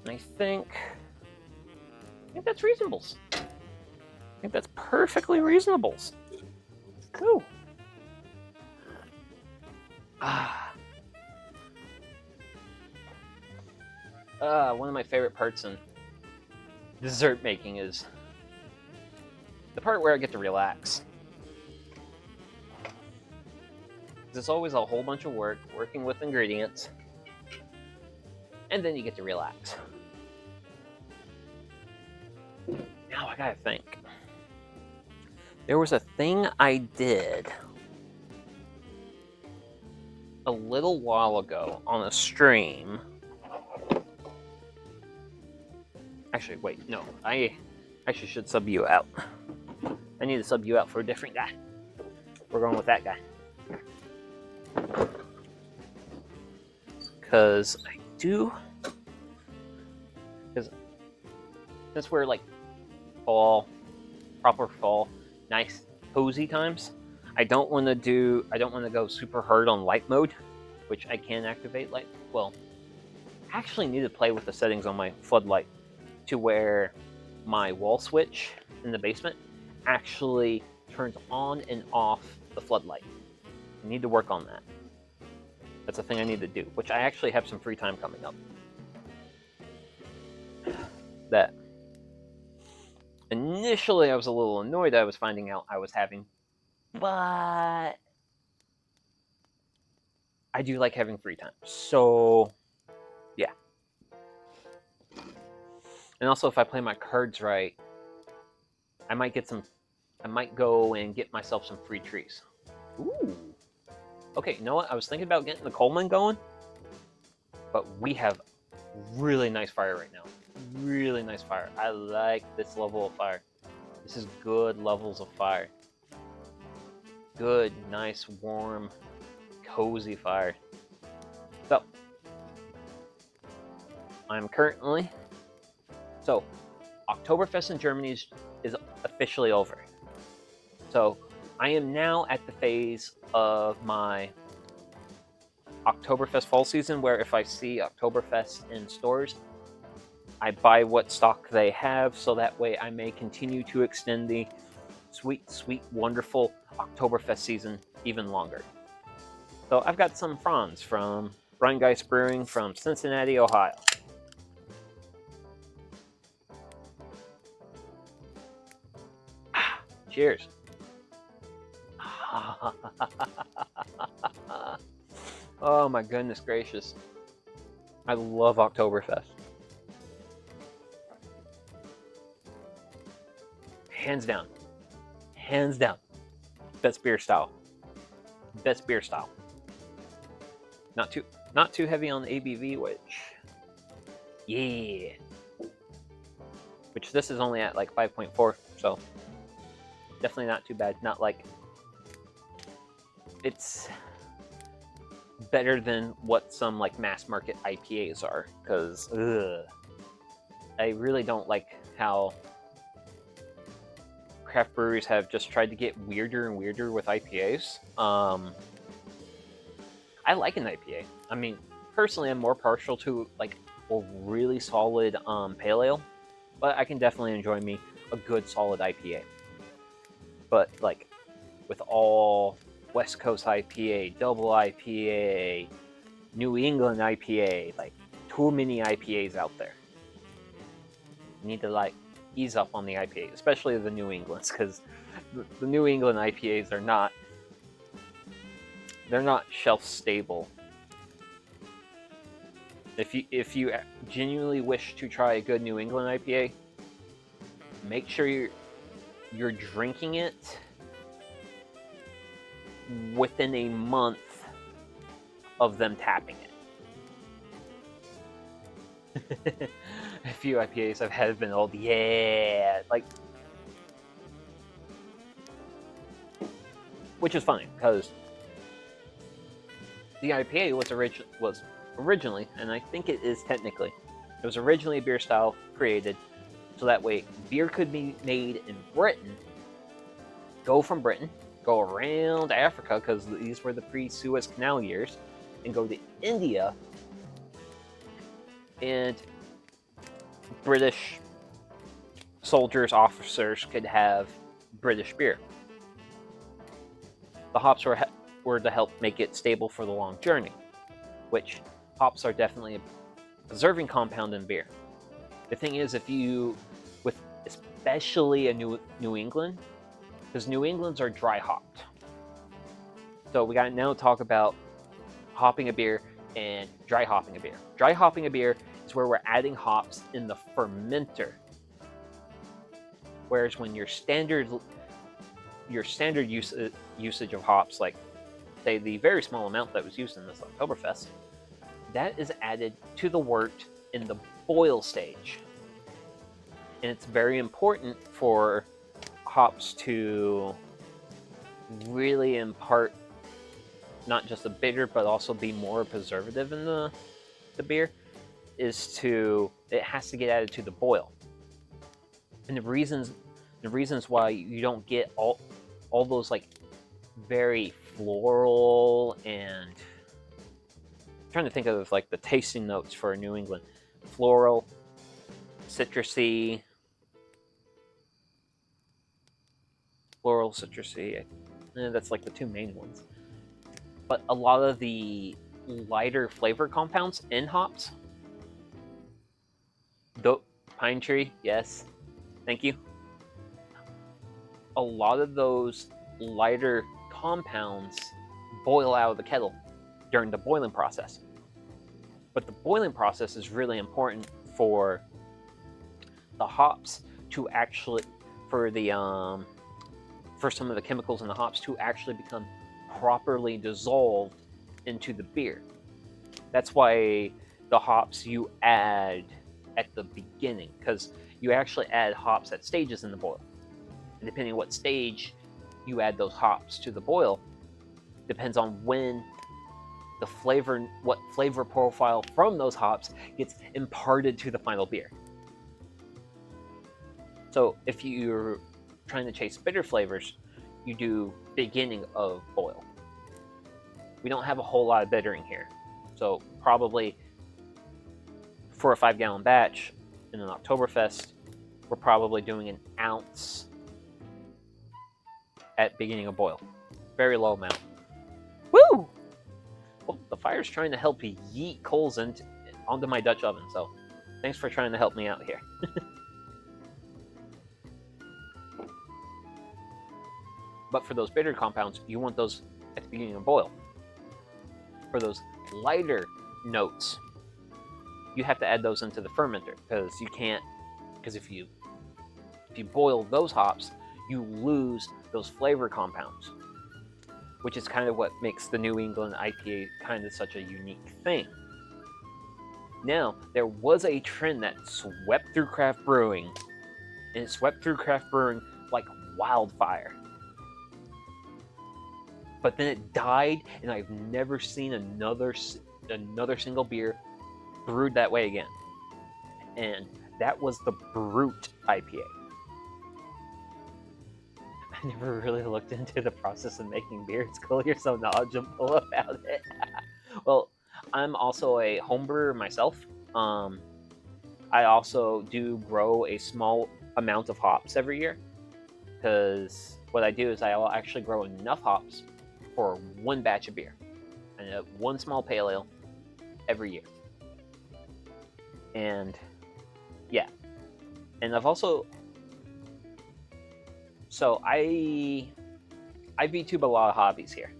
And I think that's reasonables. I think that's perfectly reasonables. Cool. One of my favorite parts in dessert making is the part where I get to relax. There's always a whole bunch of work, working with ingredients, and then you get to relax. Now I gotta think. There was a thing I did a little while ago on a stream. Actually, wait, no. I actually should sub you out. I need to sub you out for a different guy. We're going with that guy. Because I do... Because since we're like fall, proper fall, nice, cozy times, I don't want to go super hard on light mode, which I can activate light. Well, I actually need to play with the settings on my floodlight to where my wall switch in the basement actually turns on and off the floodlight. I need to work on that. That's a thing I need to do, which I actually have some free time coming up. That initially I was a little annoyed I was finding out I was having, but I do like having free time. So, yeah. And also, if I play my cards right, I might go and get myself some free trees. Ooh. Okay, you know what? I was thinking about getting the Coleman going, but we have really nice fire right now. Really nice fire. I like this level of fire. This is good levels of fire. Good, nice, warm, cozy fire. So, I'm currently... So, Oktoberfest in Germany is officially over. So, I am now at the phase of my Oktoberfest fall season where if I see Oktoberfest in stores, I buy what stock they have so that way I may continue to extend the sweet, sweet, wonderful Oktoberfest season even longer. So I've got some Franz from Rheingeist Brewing from Cincinnati, Ohio. Cheers. Oh my goodness gracious. I love Oktoberfest. Hands down. Hands down. Best beer style. Best beer style. Not too heavy on the ABV, which, yeah. Which this is only at like 5.4, so definitely not too bad. Not like, it's better than what some like mass market IPAs are, because I really don't like how craft breweries have just tried to get weirder and weirder with IPAs. I like an IPA. I mean, personally, I'm more partial to like a really solid pale ale, but I can definitely enjoy me a good solid IPA. But like with all West Coast IPA, double IPA, New England IPA, like too many IPAs out there. You need to like ease up on the IPA, especially the New Englands, because the New England IPAs are not, they're not shelf stable. If you genuinely wish to try a good New England IPA, make sure you're drinking it within a month of them tapping it. A few IPAs I've had have been old, yeah, like, which is fine because the IPA was originally, and I think it is technically, it was originally a beer style created so that way beer could be made in Britain, go from Britain, go around Africa, because these were the pre-Suez Canal years, and go to India, and British soldiers, officers could have British beer. The hops were to help make it stable for the long journey, which hops are definitely a preserving compound in beer. The thing is, with especially a New England, because New Englands are dry hopped. So we gotta now talk about hopping a beer and dry hopping a beer. Dry hopping a beer is where we're adding hops in the fermenter. Whereas when your standard usage of hops, like say the very small amount that was used in this Oktoberfest, that is added to the wort in the boil stage. And it's very important for hops to really impart not just a bitter, but also be more preservative in the beer, it has to get added to the boil. And the reasons why you don't get all those like very floral and, I'm trying to think of like the tasting notes for New England, floral, citrusy, that's like the two main ones. But a lot of the lighter flavor compounds in hops, pine tree, yes, thank you. A lot of those lighter compounds boil out of the kettle during the boiling process. But the boiling process is really important for the hops to actually, for some of the chemicals in the hops to actually become properly dissolved into the beer. That's why the hops you add at the beginning, because you actually add hops at stages in the boil. And depending on what stage you add those hops to the boil, depends on when the flavor, what flavor profile from those hops gets imparted to the final beer. So if you're trying to chase bitter flavors, you do beginning of boil. We don't have a whole lot of bittering here, so probably for a 5-gallon batch in an Oktoberfest, we're probably doing an ounce at beginning of boil. Very low amount. Woo! Well, the fire's trying to help yeet coals onto my Dutch oven, so thanks for trying to help me out here. But for those bitter compounds, you want those at the beginning of boil. For those lighter notes, you have to add those into the fermenter, because you can't, because if you boil those hops, you lose those flavor compounds, which is kind of what makes the New England IPA kind of such a unique thing. Now, there was a trend that swept through craft brewing, and it swept through craft brewing like wildfire. But then it died, and I've never seen another single beer brewed that way again. And that was the Brute IPA. I never really looked into the process of making beer. It's cool you're so knowledgeable about it. Well, I'm also a home brewer myself. I also do grow a small amount of hops every year, because what I do is I will actually grow enough hops for one batch of beer, and one small pale ale every year. And yeah, and I've also, so I VTube a lot of hobbies here,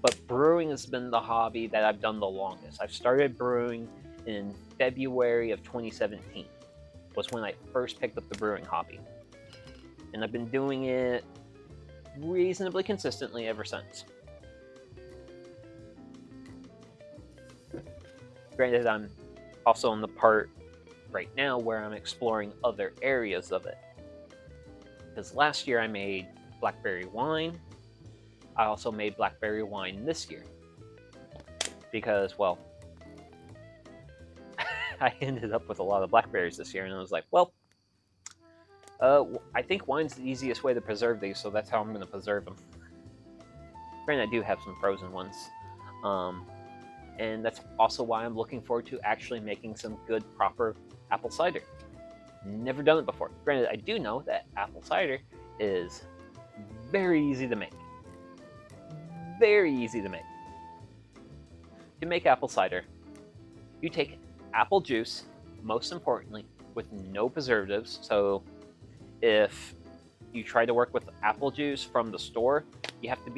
but brewing has been the hobby that I've done the longest. I've started brewing in February of 2017, was when I first picked up the brewing hobby, and I've been doing it reasonably consistently ever since. Granted, I'm also in the part right now where I'm exploring other areas of it, because last year I made blackberry wine. I also made blackberry wine this year because, well, I ended up with a lot of blackberries this year, and I was like, well, I think wine's the easiest way to preserve these, so that's how I'm going to preserve them. Granted, I do have some frozen ones, and that's also why I'm looking forward to actually making some good, proper apple cider. Never done it before. Granted, I do know that apple cider is very easy to make. Very easy to make. To make apple cider, you take apple juice, most importantly, with no preservatives. So if you try to work with apple juice from the store, you have to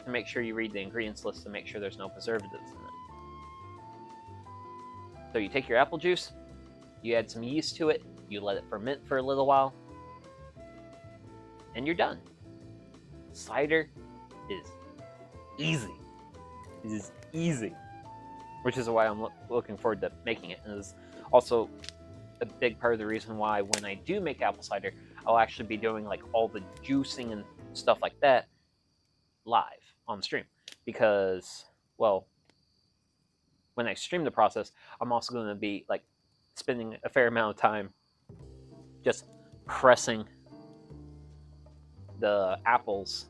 make sure you read the ingredients list to make sure there's no preservatives in it. So you take your apple juice, you add some yeast to it, you let it ferment for a little while, and you're done. Cider is easy. It is easy, which is why I'm looking forward to making it. And it's also a big part of the reason why when I do make apple cider, I'll actually be doing like all the juicing and stuff like that live on stream, because, well, when I stream the process, I'm also going to be like spending a fair amount of time just pressing the apples,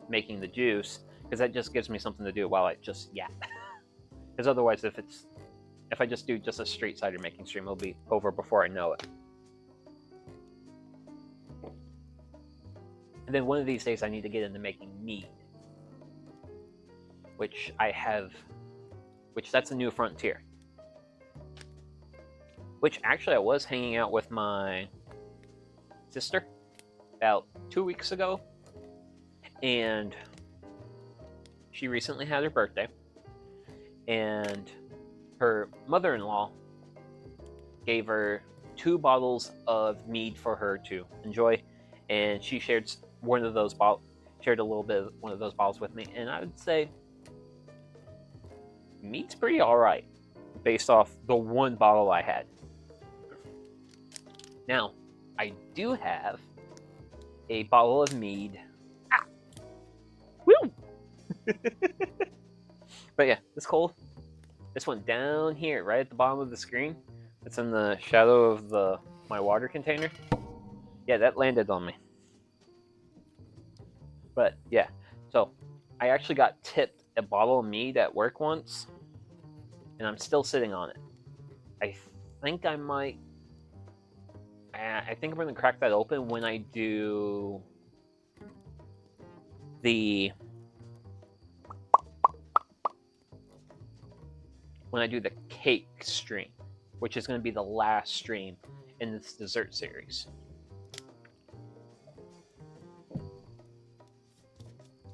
making the juice, because that just gives me something to do while I just yap. Because otherwise, if I just do just a straight cider making stream, it'll be over before I know it. And then one of these days I need to get into making mead, which that's a new frontier. Which actually I was hanging out with my sister about 2 weeks ago, and she recently had her birthday, and her mother-in-law gave her 2 bottles of mead for her to enjoy, and she shared one of those shared a little bit of one of those bottles with me, and I would say mead's pretty alright based off the 1 bottle I had. Now, I do have a bottle of mead. Ah! Woo! But yeah, it's cold. This one down here, right at the bottom of the screen. It's in the shadow of my water container. Yeah, that landed on me. But yeah, so I actually got tipped a bottle of mead at work once, and I'm still sitting on it. I think I'm going to crack that open when I do the cake stream, which is going to be the last stream in this dessert series.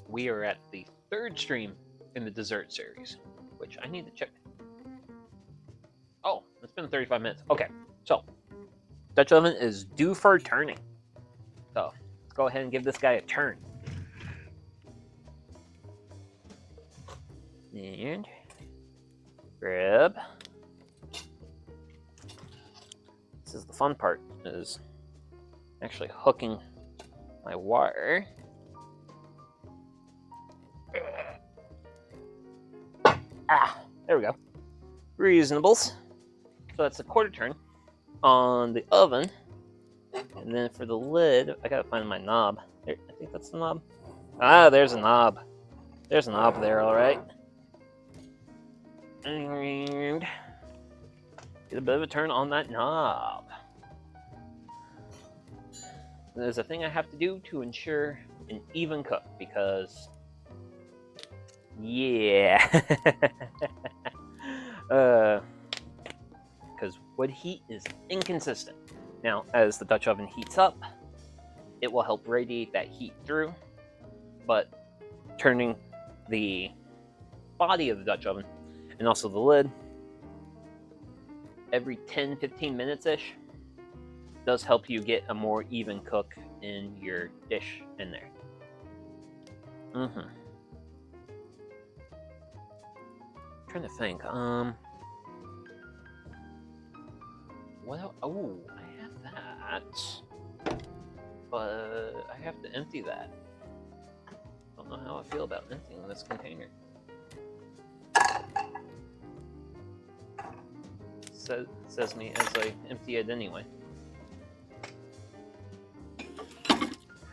We are at the 3rd stream in the dessert series, which I need to check. Oh, it's been 35 minutes. Okay, so Dutch oven is due for turning. So go ahead and give this guy a turn. And grab. This is the fun part, is actually hooking my wire. There we go. Reasonables. So that's a quarter turn on the oven. And then for the lid, I gotta find my knob. There, I think that's the knob. Ah, there's a knob. There's a knob there, alright. And get a bit of a turn on that knob. There's a thing I have to do to ensure an even cook, because yeah. Because wood heat is inconsistent. Now, as the Dutch oven heats up, it will help radiate that heat through, but turning the body of the Dutch oven and also the lid every 10-15 minutes-ish does help you get a more even cook in your dish in there. Trying to think. What else? Oh, I have that, but I have to empty that. Don't know how I feel about emptying this container. Says me as I empty it anyway.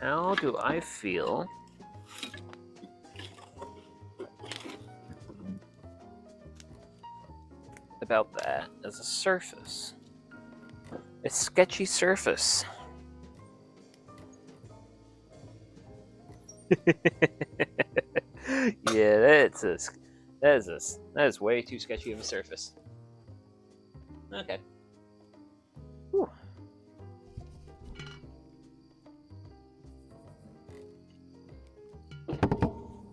How do I feel about that as a surface? A sketchy surface. Yeah, that is way too sketchy of a surface. Okay. Whew.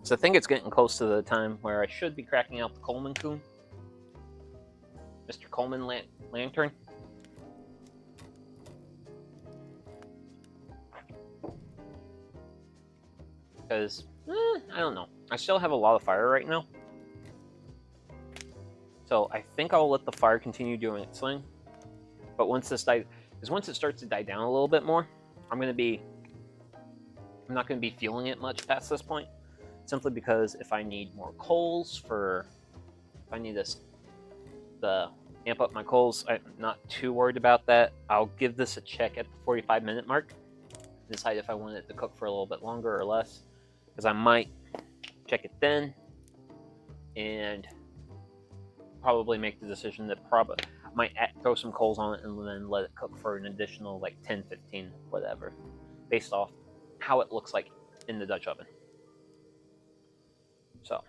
So I think it's getting close to the time where I should be cracking out the Coleman Coon. Mr. Coleman Lantern. Because, I don't know. I still have a lot of fire right now. So I think I'll let the fire continue doing its thing. But once it starts to die down a little bit more, I'm not going to be feeling it much past this point. Simply because if I need more coals if I need to amp up my coals, I'm not too worried about that. I'll give this a check at the 45-minute mark. Decide if I want it to cook for a little bit longer or less. Because I might check it then and probably make the decision that I might throw some coals on it and then let it cook for an additional like 10, 15, whatever, based off how it looks like in the Dutch oven. So I'm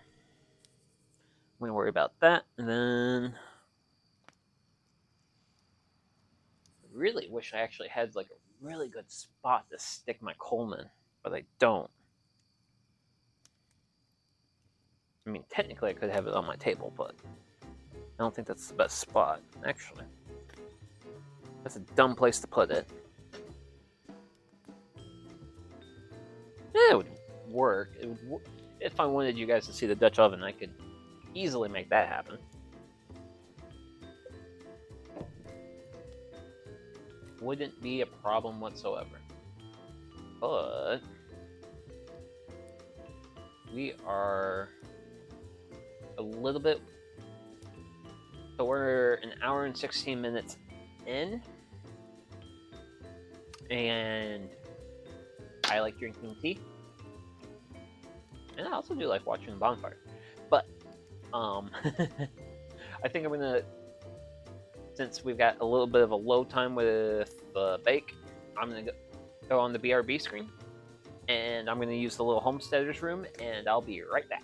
going to worry about that. And then I really wish I actually had like a really good spot to stick my Coleman, but I don't. I mean, technically I could have it on my table, but I don't think that's the best spot, actually. That's a dumb place to put it. Yeah, it would work. If I wanted you guys to see the Dutch oven, I could easily make that happen. Wouldn't be a problem whatsoever. But we are a little bit, so we're an hour and 16 minutes in, and I like drinking tea, and I also do like watching the bonfire, but I think I'm gonna, since we've got a little bit of a low time with the bake, I'm gonna go on the BRB screen, and I'm gonna use the little homesteaders room, and I'll be right back.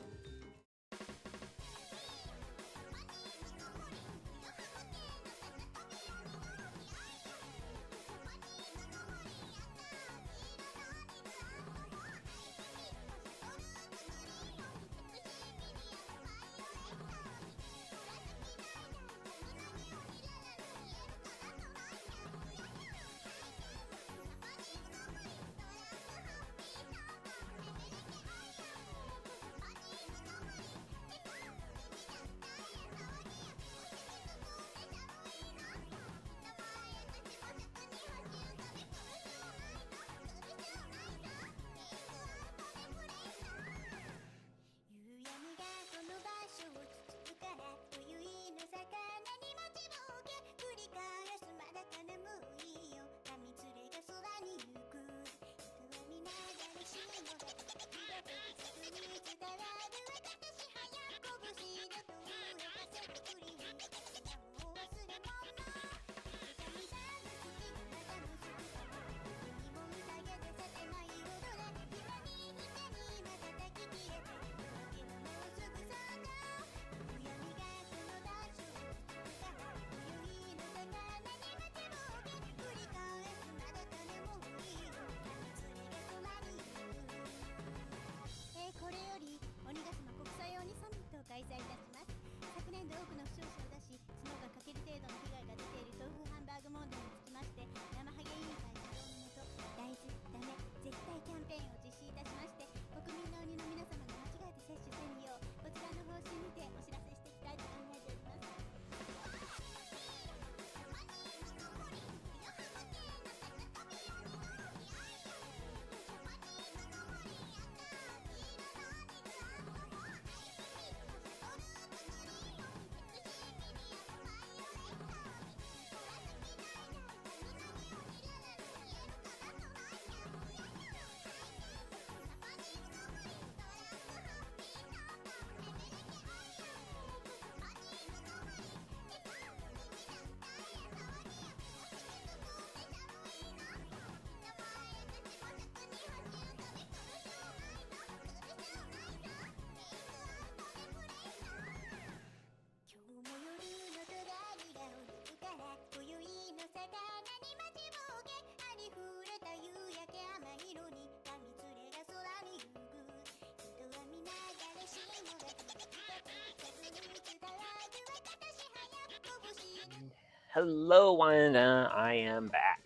Hello, Wanda. I am back.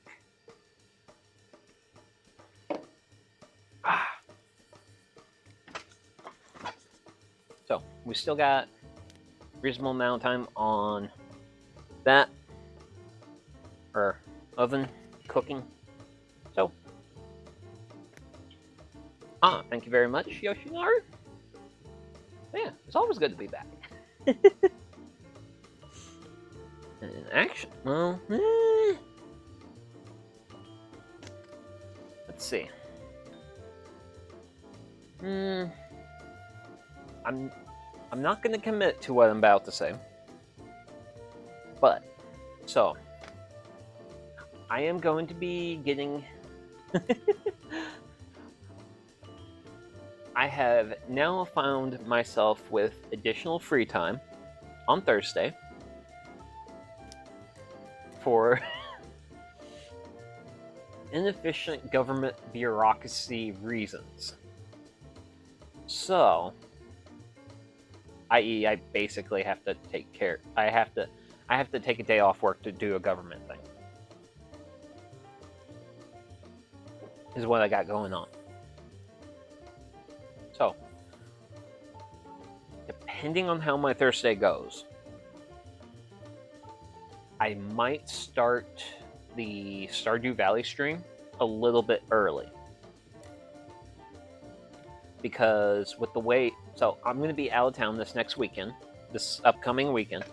So, we still got a reasonable amount of time on that, or oven cooking. So, thank you very much, Yoshinaru. Yeah, it's always good to be back. In action, well, let's see. I'm not going to commit to what I'm about to say, but so I am going to be getting. I have now found myself with additional free time on Thursday for inefficient government bureaucracy reasons. So, i.e., I basically have to take care. I have to take a day off work to do a government thing. Is what I got going on. So, depending on how my Thursday goes, I might start the Stardew Valley stream a little bit early. Because with the way... So, I'm going to be out of town this upcoming weekend.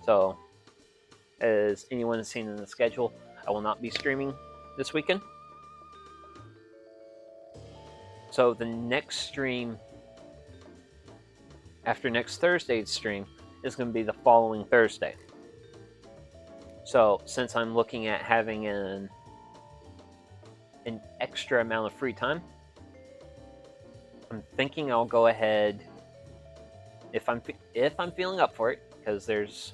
So, as anyone has seen in the schedule, I will not be streaming this weekend. So, the next stream, after next Thursday's stream, is going to be the following Thursday. So, since I'm looking at having an extra amount of free time, I'm thinking I'll go ahead, if I'm feeling up for it, because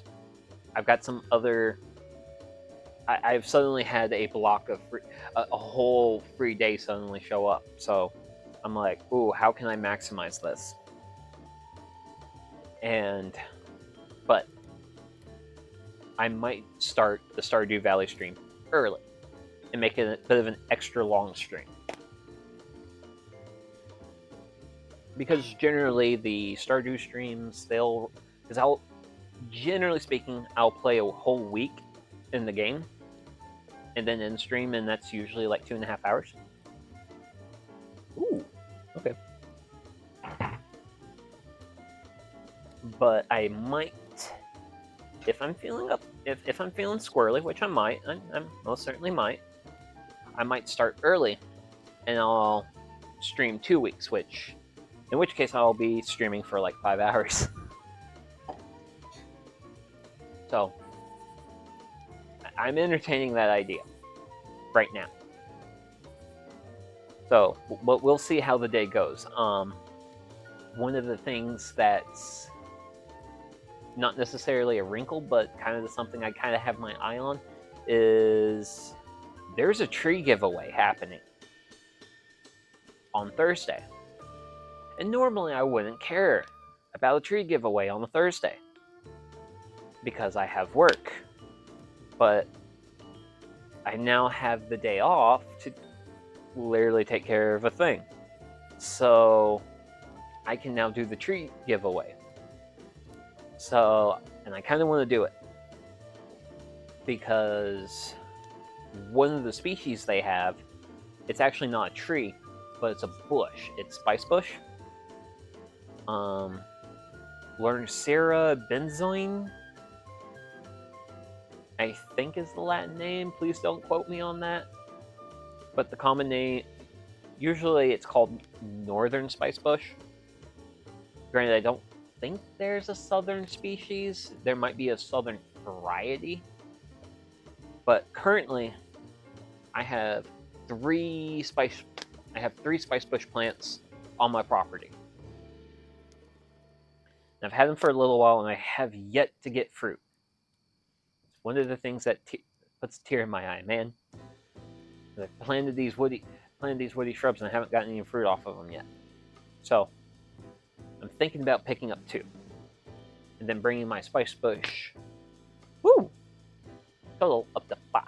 I've got some other. I've suddenly had a block of a whole free day suddenly show up. So I'm like, ooh, how can I maximize this? But I might start the Stardew Valley stream early and make it a bit of an extra long stream. Because generally the Stardew streams, generally speaking, I'll play a whole week in the game and then in stream, and that's usually like 2.5 hours. Ooh, okay. But I might, if I'm feeling squirrely, which I might, I most certainly might, I might start early and I'll stream 2 weeks, in which case I'll be streaming for like 5 hours. So, I'm entertaining that idea right now. So, we'll see how the day goes. One of the things that's not necessarily a wrinkle, but kind of something I kind of have my eye on, is there's a tree giveaway happening on Thursday. And normally I wouldn't care about a tree giveaway on a Thursday because I have work. But I now have the day off to literally take care of a thing. So I can now do the tree giveaway. So, and I kind of want to do it because one of the species they have, it's actually not a tree, but it's a bush. It's spice bush. Lernacera benzoin, I think is the Latin name. Please don't quote me on that. But the common name, usually it's called northern spice bush. Granted, I don't think there's a southern species. There might be a southern variety. But currently, I have 3 spice bush plants on my property. And I've had them for a little while, and I have yet to get fruit. It's one of the things that puts a tear in my eye, man. I've planted these woody shrubs, and I haven't gotten any fruit off of them yet. So I'm thinking about picking up 2, and then bringing my spice bush. Woo! total up to 5.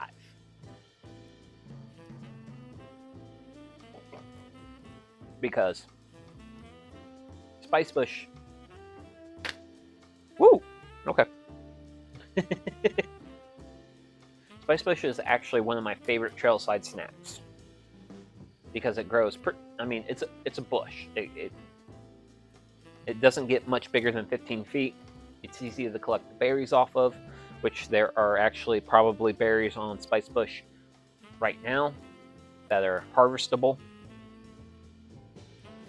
Because Spice Bush. Woo! Okay. Spice Bush is actually one of my favorite trailside snacks. Because it grows, I mean, it's a bush. It doesn't get much bigger than 15 feet. It's easy to collect the berries off of, which there are actually probably berries on Spice Bush right now that are harvestable.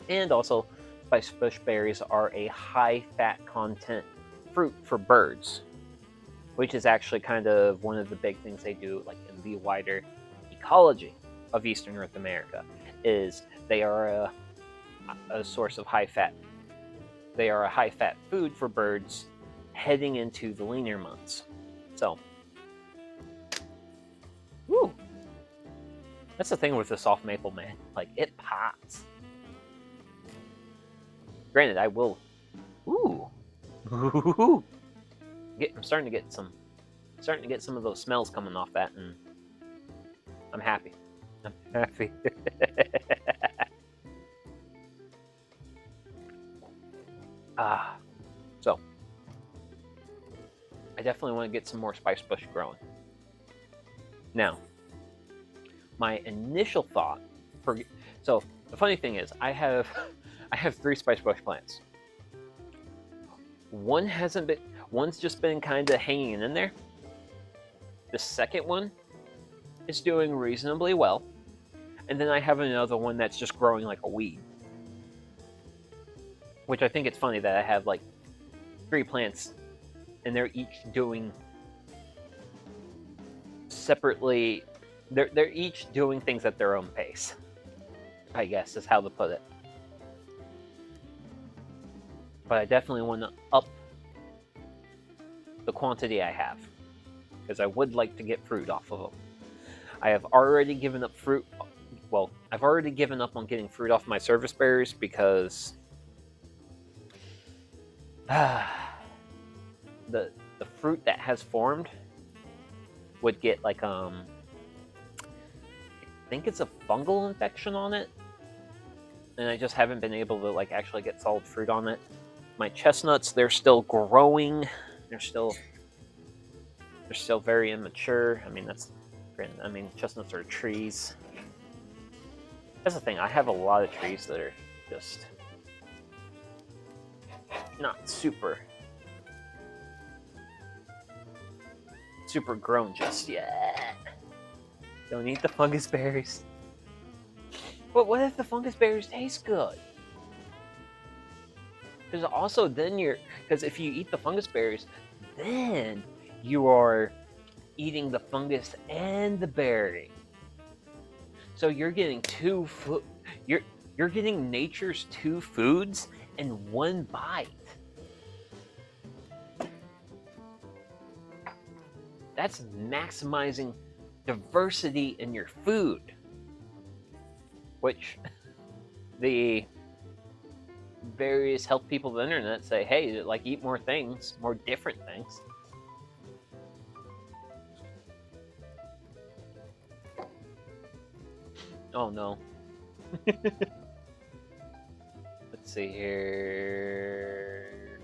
And also, Spice Bush berries are a high fat content fruit for birds, which is actually kind of one of the big things they do, like in the wider ecology of Eastern North America, is they are a source of high fat. They are a high fat food for birds heading into the leaner months. So, woo! That's the thing with the soft maple, man. Like, it pops. Granted, I will. Ooh. Ooh. I'm starting to get some of those smells coming off that, and I'm happy. I'm happy. So I definitely want to get some more Spice Bush growing. Now, my initial thought so the funny thing is I have 3 Spice Bush plants. One's just been kind of hanging in there. The second one is doing reasonably well. And then I have another one that's just growing like a weed. Which I think it's funny that I have like 3 plants and they're each doing separately. They're each doing things at their own pace, I guess is how to put it. But I definitely want to up the quantity I have, because I would like to get fruit off of them. I have already given up fruit. Well, I've already given up on getting fruit off my service berries because the fruit that has formed would get like I think it's a fungal infection on it, and I just haven't been able to like actually get solid fruit on it. My chestnuts, they're still growing. They're still very immature. I mean, chestnuts are trees. That's the thing. I have a lot of trees that are just not super grown just yet. Don't eat the fungus berries. But what if the fungus berries taste good? Because also because if you eat the fungus berries, then you are eating the fungus and the berry. So you're getting you're getting nature's 2 foods in one bite. That's maximizing diversity in your food, which the various health people on the internet say, hey, like, eat more things, more different things. Oh no. Let's see here.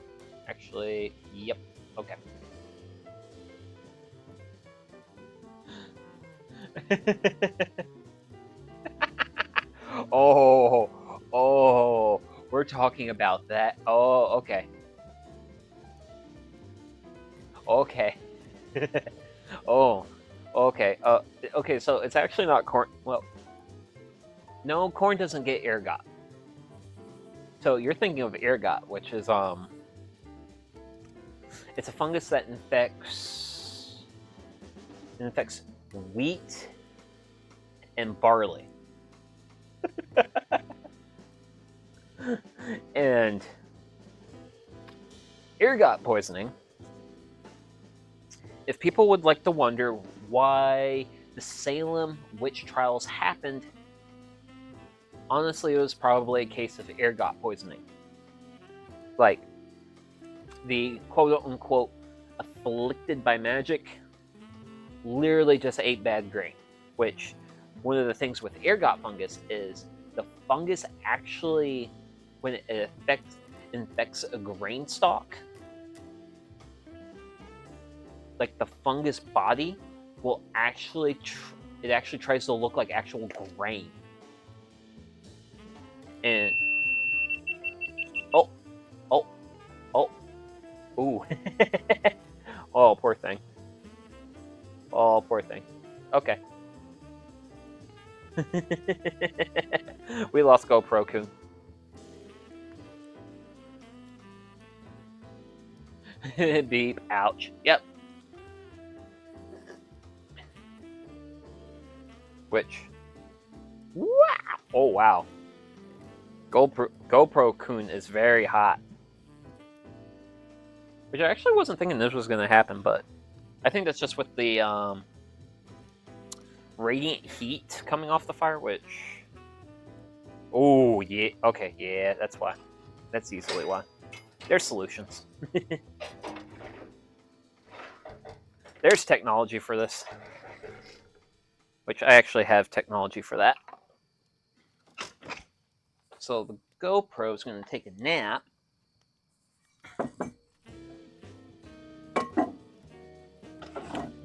Actually, yep. Okay. Oh, we're talking about that. Oh, okay. Okay. Oh, okay. Okay, so it's actually not corn. Well, no, corn doesn't get ergot. So you're thinking of ergot, which is it's a fungus that infects wheat and barley. And ergot poisoning, if people would like to wonder why the Salem witch trials happened, honestly, it was probably a case of ergot poisoning. Like, the quote-unquote afflicted by magic literally just ate bad grain, which one of the things with ergot fungus is the fungus actually, when it infects a grain stalk, like the fungus body will actually, it actually tries to look like actual grain. And, oh, ooh. Oh, poor thing. Oh, poor thing. Okay. We lost GoPro-kun. Beep. Ouch. Yep. Which? Wow. Oh, wow. GoPro-kun is very hot. Which I actually wasn't thinking this was going to happen, but I think that's just with the radiant heat coming off the fire, which... Oh, yeah. Okay, yeah, that's why. That's easily why. There's solutions. There's technology for this. Which I actually have technology for that. So the GoPro is going to take a nap.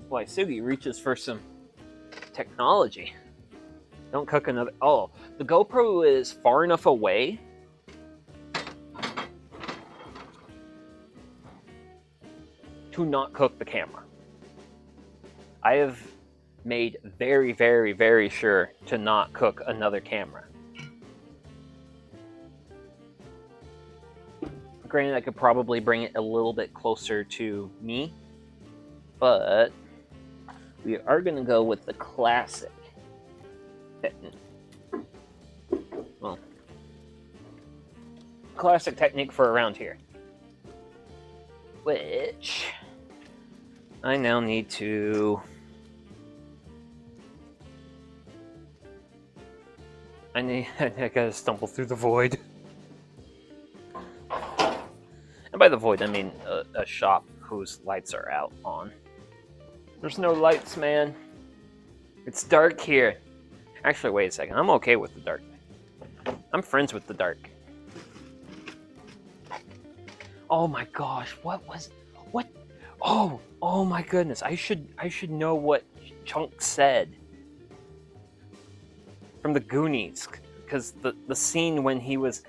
Why Sugi reaches for some technology. Don't cook another... Oh, the GoPro is far enough away to not cook the camera. I have made very, very, very sure to not cook another camera. Granted, I could probably bring it a little bit closer to me, but we are going to go with the classic technique. Well, classic technique for around here. Which I now need to... I gotta stumble through the void. And by the void, I mean a shop whose lights are out on. There's no lights, man. It's dark here. Actually, wait a second. I'm okay with the dark. I'm friends with the dark. Oh my gosh, what? Oh my goodness. I should know what Chunk said from the Goonies, because the scene when he was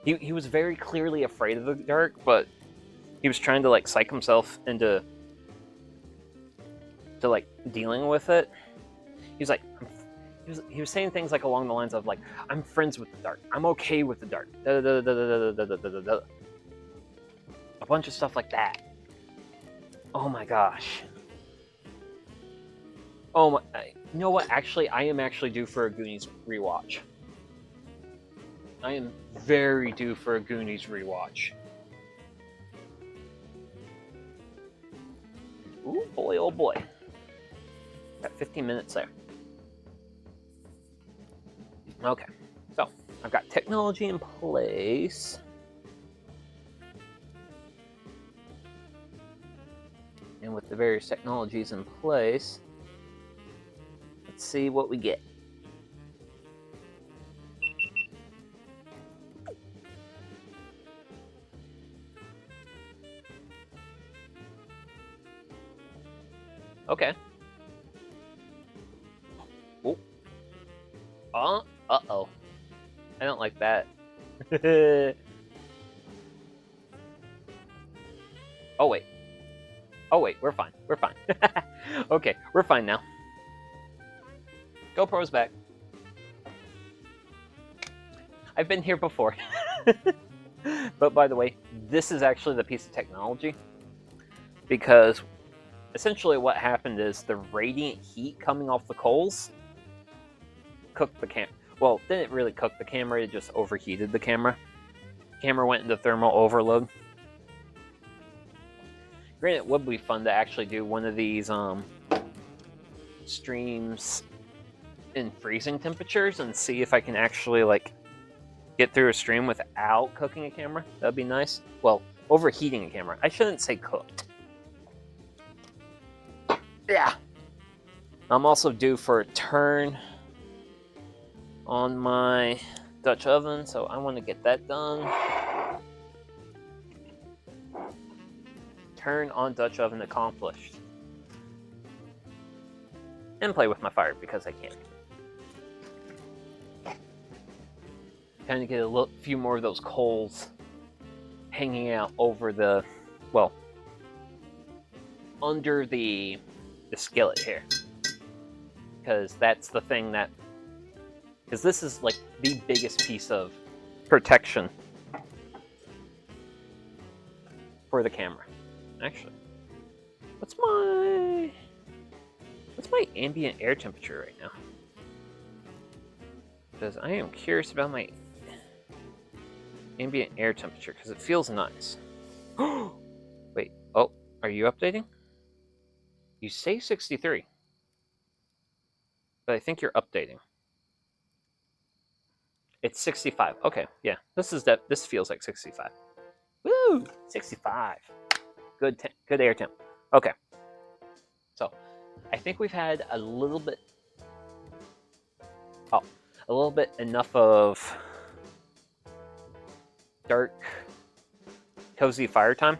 very clearly afraid of the dark, but he was trying to like psych himself into like dealing with it. He was saying things like along the lines of like, I'm friends with the dark, I'm okay with the dark, a bunch of stuff like that. Oh my gosh. Oh my, you know what, actually I am actually due for a Goonies rewatch. I am very due for a Goonies rewatch. Ooh boy, oh boy. Got 15 minutes there. Okay, so I've got technology in place. And with the various technologies in place, let's see what we get. Okay. Oh. Uh-oh. I don't like that. Oh, wait. Oh, wait. We're fine. We're fine. Okay. We're fine now. GoPro's back. I've been here before. But by the way, this is actually the piece of technology. Because essentially what happened is the radiant heat coming off the coals cooked the camera. Well, didn't really cook the camera, it just overheated the camera. The camera went into thermal overload. Granted, it would be fun to actually do one of these streams in freezing temperatures and see if I can actually like get through a stream without cooking a camera. That'd be nice. Well, overheating a camera. I shouldn't say cooked. Yeah. I'm also due for a turn on my Dutch oven, so I want to get that done. Turn on Dutch oven accomplished. And play with my fire because I can. Kind of get a few more of those coals hanging out over the, well, under the skillet here. Because that's the thing that, because this is like the biggest piece of protection for the camera. Actually, what's my ambient air temperature right now? Because I am curious about my ambient air temperature because it feels nice. Wait, oh, are you updating? You say 63, but I think you're updating. It's 65. Okay, yeah, this feels like 65. Woo, 65. Good air temp. Okay, so I think we've had a little bit enough of dark, cozy fire time.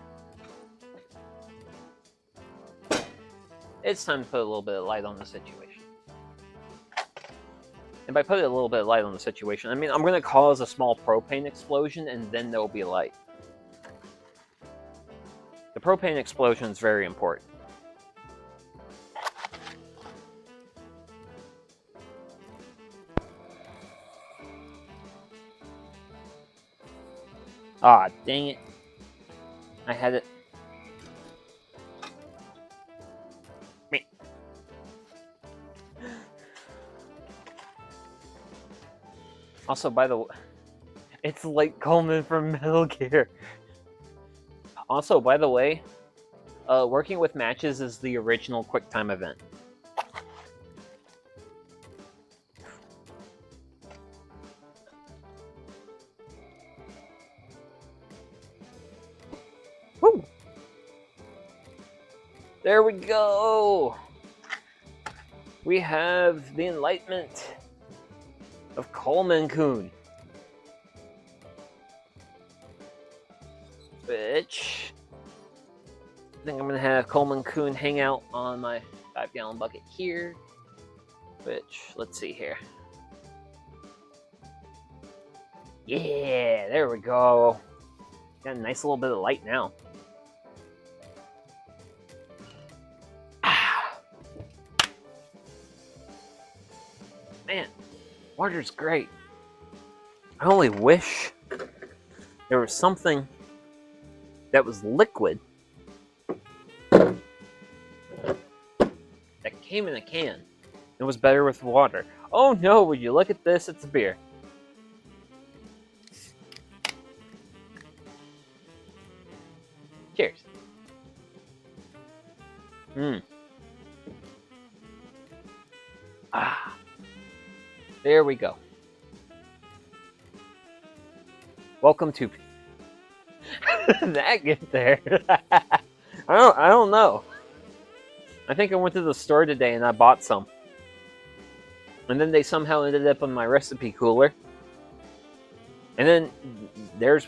It's time to put a little bit of light on the situation. And by putting a little bit of light on the situation, I mean I'm going to cause a small propane explosion and then there will be light. The propane explosion is very important. Ah, dang it. I had it. Me. Also, by the way, it's like Coleman from Metal Gear. Also, by the way, working with matches is the original QuickTime event. Woo! There we go! We have the enlightenment of Coleman-kun. Which I think I'm gonna have Coleman-kun hang out on my 5-gallon bucket here. Which, let's see here. Yeah, there we go. Got a nice little bit of light now. Man, water's great. I only wish there was something that was liquid that came in a can and was better with water. Oh no, would you look at this? It's a beer. Cheers. Ah. There we go. Welcome to that get there. I don't know. I think I went to the store today and I bought some. And then they somehow ended up in my recipe cooler. And then there's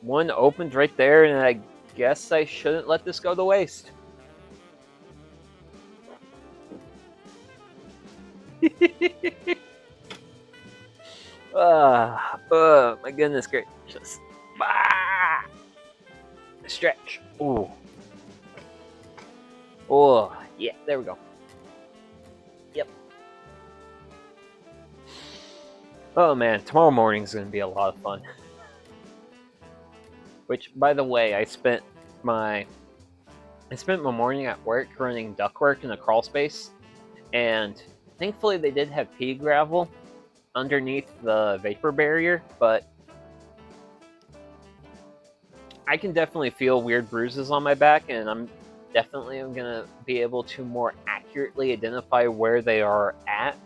one opened right there, and I guess I shouldn't let this go to waste. My goodness gracious. Stretch. Ooh. Oh, yeah, there we go. Yep. Oh man, tomorrow morning is going to be a lot of fun. Which, by the way, I spent my morning at work running ductwork in a crawl space, and thankfully they did have pea gravel underneath the vapor barrier, but I can definitely feel weird bruises on my back, and I'm definitely gonna be able to more accurately identify where they are at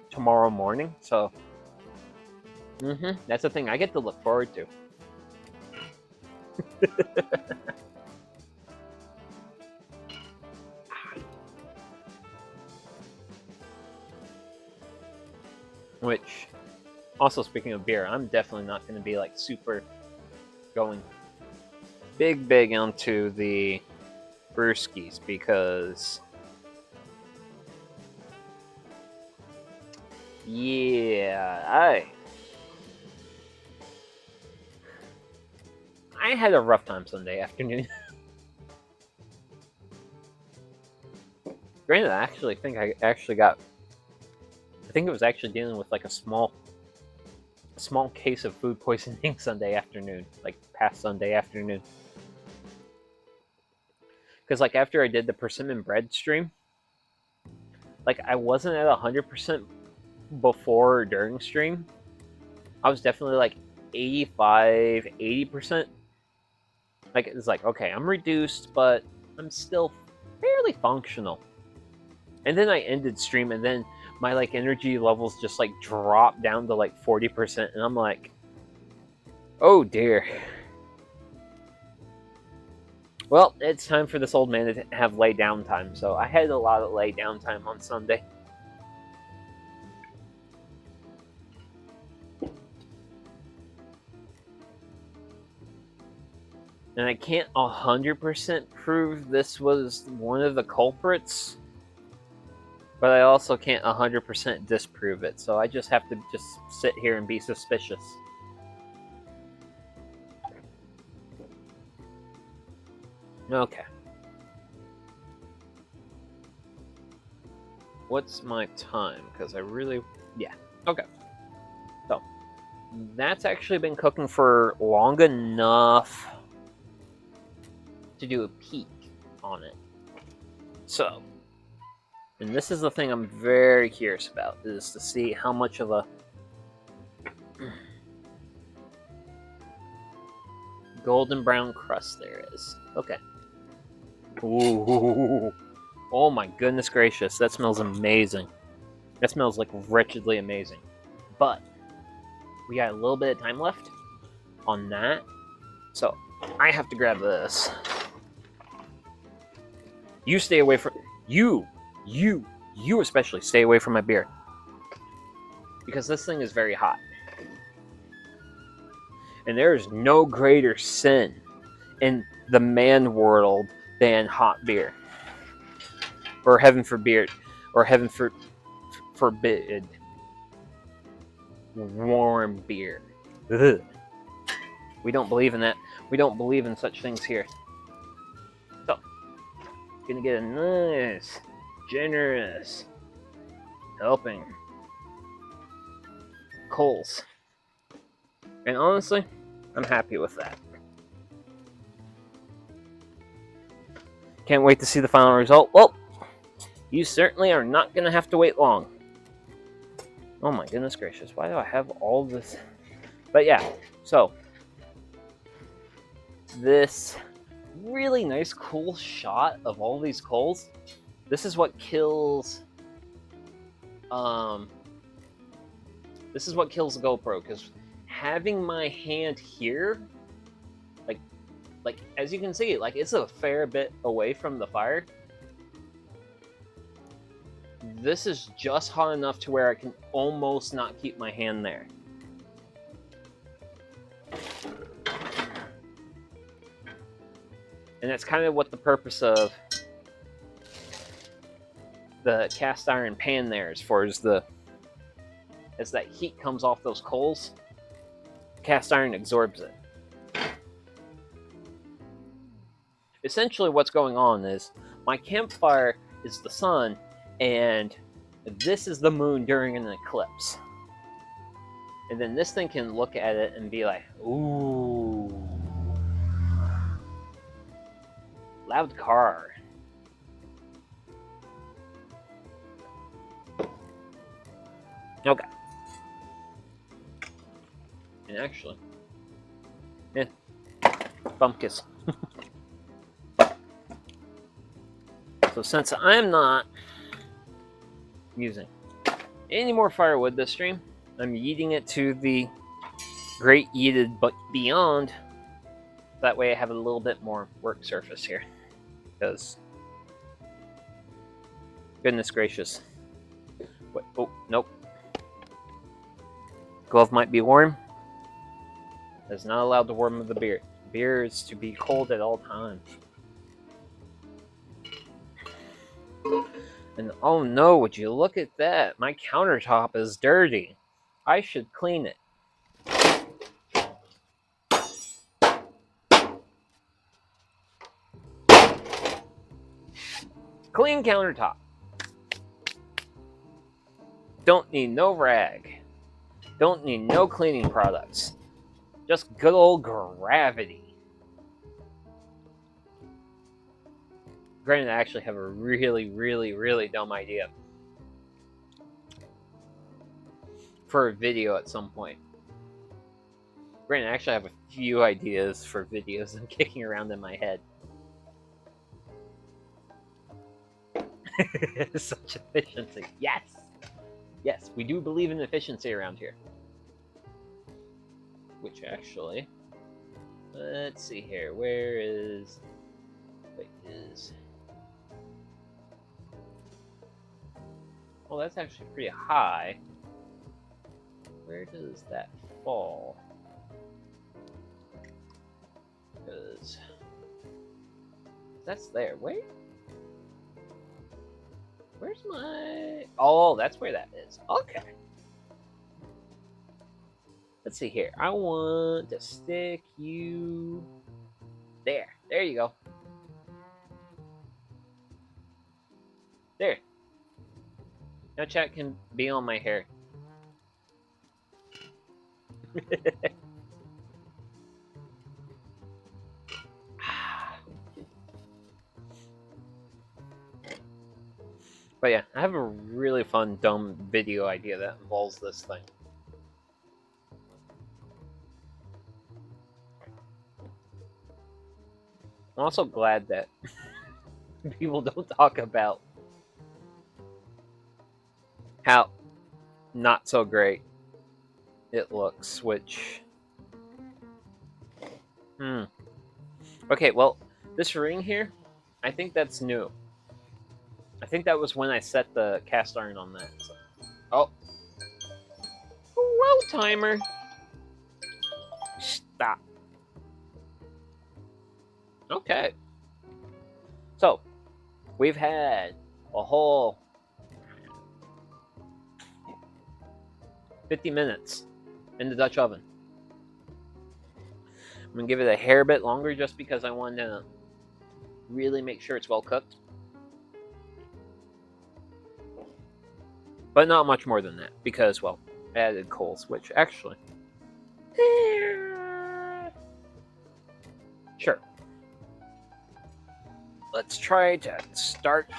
tomorrow morning. So, that's the thing I get to look forward to. Which, also speaking of beer, I'm definitely not going to be like super going big onto the brewskis because yeah, I had a rough time Sunday afternoon. Granted, I actually think I think it was actually dealing with like a small case of food poisoning Sunday afternoon, like past Sunday afternoon. Because like after I did the persimmon bread stream, like I wasn't at 100% before or during stream. I was definitely like 85, 80%. Like it's like, okay, I'm reduced, but I'm still fairly functional. And then I ended stream, and then my like energy levels just like dropped down to like 40%, and I'm like, oh dear. Well, it's time for this old man to have lay down time, so I had a lot of lay down time on Sunday. And I can't 100% prove this was one of the culprits, but I also can't 100% disprove it, so I just have to just sit here and be suspicious. Okay. What's my time? Because I really... yeah. Okay. So, that's actually been cooking for long enough to do a peek on it. So, and this is the thing I'm very curious about, is to see how much of a golden brown crust there is. Okay. Ooh. Oh my goodness gracious, that smells amazing. That smells like wretchedly amazing. But we got a little bit of time left on that, so I have to grab this. You stay away from... You especially stay away from my beer. Because this thing is very hot. And there is no greater sin in the man world than hot beer. Or heaven forbid. Or heaven forbid. Warm beer. Ugh. We don't believe in that. We don't believe in such things here. So, gonna get a nice, generous helping coals. And honestly, I'm happy with that. Can't wait to see the final result. Well, you certainly are not going to have to wait long. Oh my goodness gracious, why do I have all this? But yeah, so this really nice, cool shot of all these coals. This is what kills. This is what kills the GoPro, because having my hand here, like as you can see, like it's a fair bit away from the fire. This is just hot enough to where I can almost not keep my hand there. And that's kind of what the purpose of the cast iron pan there is for, as that heat comes off those coals, cast iron absorbs it. Essentially what's going on is my campfire is the sun, and this is the moon during an eclipse. And then this thing can look at it and be like, ooh, loud car. Okay. And actually, yeah, bumpkiss. So since I'm not using any more firewood this stream, I'm yeeting it to the Great Yeeted but Beyond. That way I have a little bit more work surface here. Because, goodness gracious. What? Oh, nope. Glove might be warm. It's not allowed to warm the beer. Beer is to be cold at all times. And oh no, would you look at that? My countertop is dirty. I should clean it. Clean countertop. Don't need no rag. Don't need no cleaning products. Just good old gravity. Granted, I actually have a really dumb idea for a video at some point. Granted, I actually have a few ideas for videos I'm kicking around in my head. Such efficiency. Yes! Yes, we do believe in efficiency around here. Which actually... Let's see here. Where is... Wait, is... Well, that's actually pretty high. Where does that fall? Because... That's there. Where? Where's my... Oh, that's where that is. Okay. Let's see here. I want to stick you... There. There you go. There. Now chat can be on my hair. But yeah, I have a really fun, dumb video idea that involves this thing. I'm also glad that people don't talk about how not so great it looks, which... Okay, well, this ring here, I think that's new. I think that was when I set the cast iron on that. So. Oh. Whoa, timer. Stop. Okay. So, we've had a whole 50 minutes in the Dutch oven. I'm going to give it a hair bit longer just because I wanted to really make sure it's well cooked. But not much more than that, because, well, I added coals, which actually... Sure. Let's try to start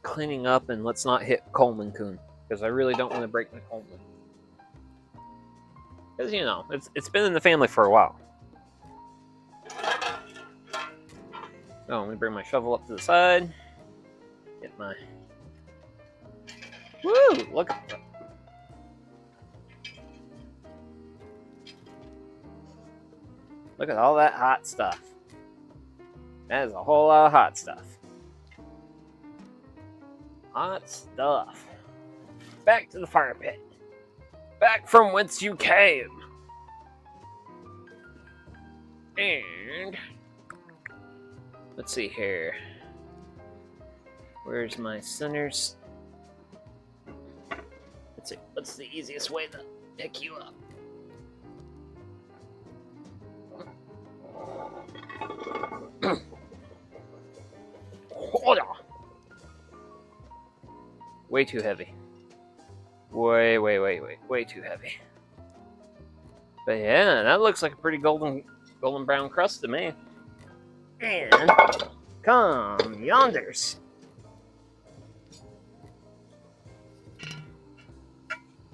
cleaning up, and let's not hit Coleman Coon, because I really don't want to break my Coleman. Because, you know, it's been in the family for a while. So, let me bring my shovel up to the side. Get my... Woo! Look at that. Look at all that hot stuff. That is a whole lot of hot stuff. Hot stuff. Back to the fire pit. Back from whence you came. And... let's see here. Where's my centers? Let's see. What's the easiest way to pick you up? Way too heavy. Way too heavy. But yeah, that looks like a pretty golden brown crust to me. And come yonders.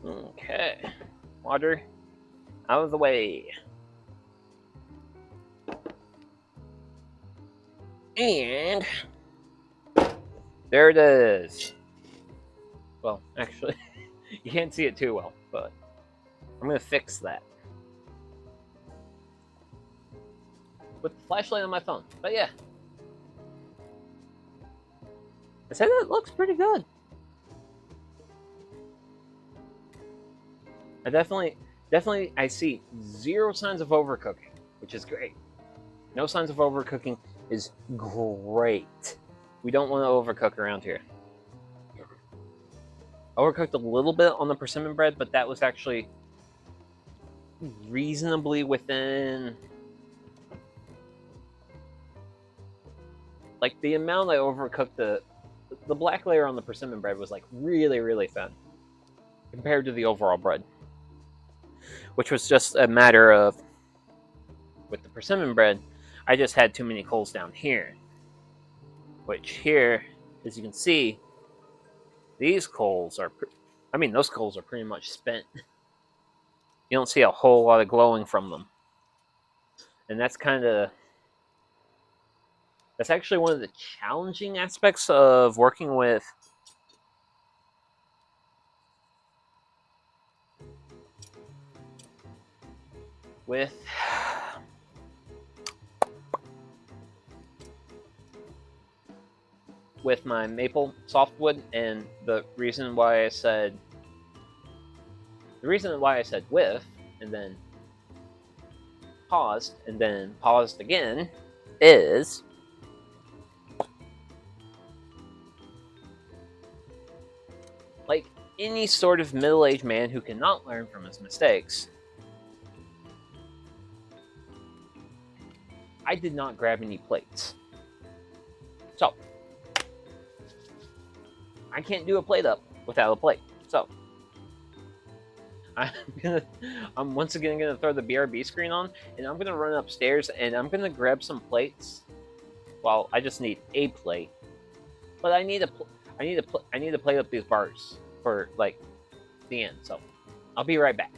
Okay. Water out of the way. And there it is. Well, actually, you can't see it too well, but I'm going to fix that with the flashlight on my phone. But yeah, I said it looks pretty good. definitely, I see zero signs of overcooking, which is great. No signs of overcooking is great. We don't want to overcook around here. Overcooked a little bit on the persimmon bread, but that was actually reasonably within, like, the amount I overcooked the black layer on the persimmon bread was like really, really thin compared to the overall bread, which was just a matter of, with the persimmon bread, I just had too many coals down here, which here, as you can see, these coals are, those coals are pretty much spent. You don't see a whole lot of glowing from them. And that's actually one of the challenging aspects of working with my maple softwood, and the reason why I said with and then paused and then paused again is like any sort of middle-aged man who cannot learn from his mistakes. I did not grab any plates. So I can't do a plate up without a plate. So I'm once again gonna throw the BRB screen on, and I'm gonna run upstairs, and I'm gonna grab some plates. Well, I just need a plate, but I need to plate up these bars for like the end. So I'll be right back.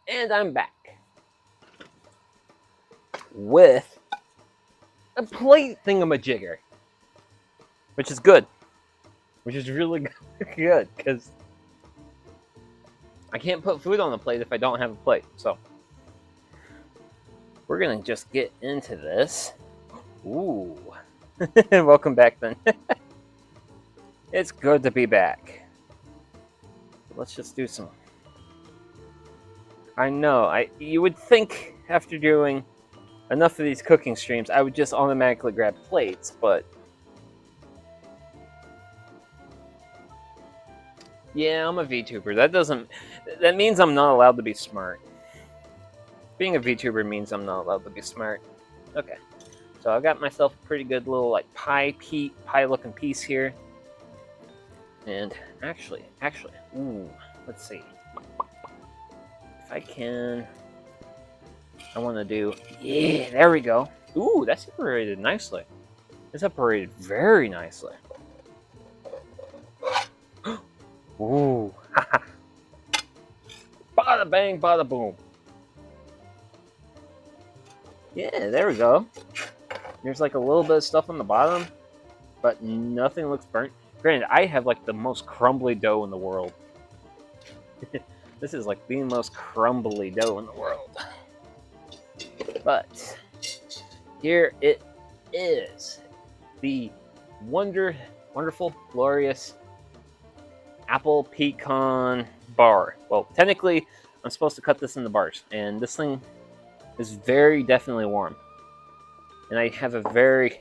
And I'm back with a plate thingamajigger, which is good, which is really good, because I can't put food on the plate if I don't have a plate. So we're gonna just get into this. Ooh. Welcome back then. It's good to be back. Let's just do some. I know, you would think after doing enough of these cooking streams, I would just automatically grab plates, but yeah, I'm a VTuber. That means I'm not allowed to be smart. Being a VTuber means I'm not allowed to be smart. Okay, so I got myself a pretty good little like pie looking piece here. And actually, ooh, let's see. If I can, I want to do, yeah, there we go. Ooh, that separated nicely. It separated very nicely. Ooh, bada bang, bada boom. Yeah, there we go. There's like a little bit of stuff on the bottom, but nothing looks burnt. Granted, I have like the most crumbly dough in the world. This is like the most crumbly dough in the world. But here it is. The wonderful, glorious apple pecan bar. Well, technically, I'm supposed to cut this into bars, and this thing is very definitely warm. And I have a very,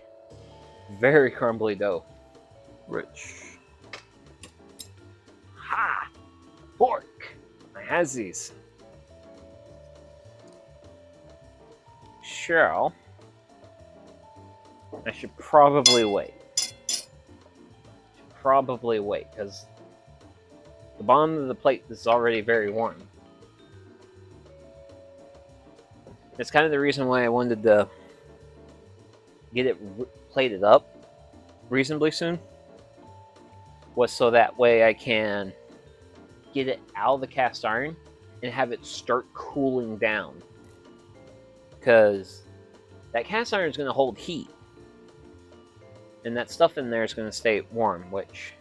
very crumbly dough. Rich. Ha! Fork! I has these. Shell. I should probably wait. Because the bottom of the plate is already very warm. It's kind of the reason why I wanted to get it plated up reasonably soon. Was so that way I can get it out of the cast iron and have it start cooling down. Because that cast iron is going to hold heat. And that stuff in there is going to stay warm, which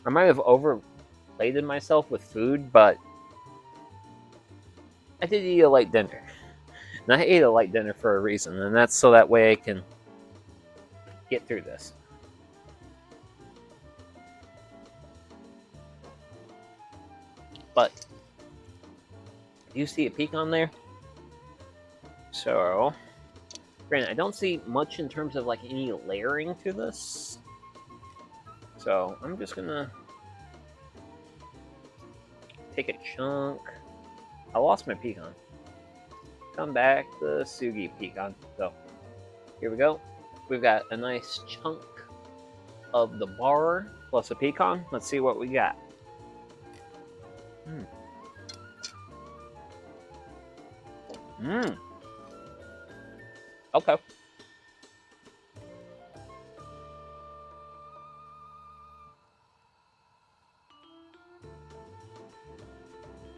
I might have overplated myself with food, but I did eat a light dinner. And I ate a light dinner for a reason, and that's so that way I can get through this. But you see a pecan there? So, granted, I don't see much in terms of like any layering to this. So I'm just gonna take a chunk. I lost my pecan. Come back, the Sugi pecan. So here we go. We've got a nice chunk of the bar plus a pecan. Let's see what we got. Okay.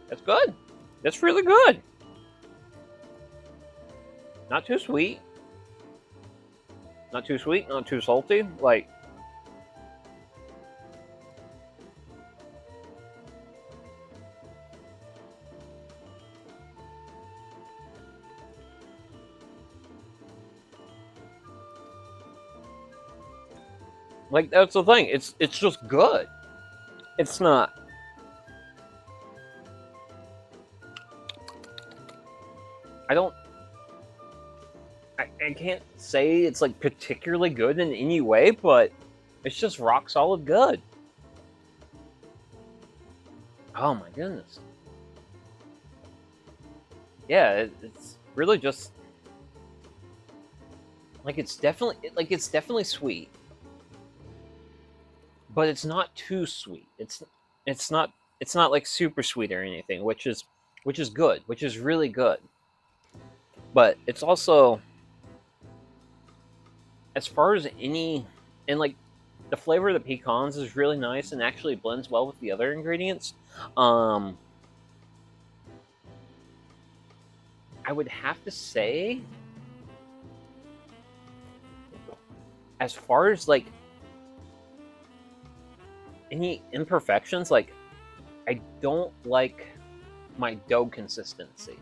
That's good. That's really good. Not too sweet. Not too sweet, not too salty. Like, that's the thing. It's just good. It's not. I can't say it's like particularly good in any way, but it's just rock solid good. Oh my goodness. Yeah, it's really just like it's definitely sweet. But it's not too sweet. It's not like super sweet or anything, which is good, which is really good. But it's also, as far as any, and like the flavor of the pecans is really nice and actually blends well with the other ingredients. I would have to say, as far as like any imperfections, like I don't like my dough consistency.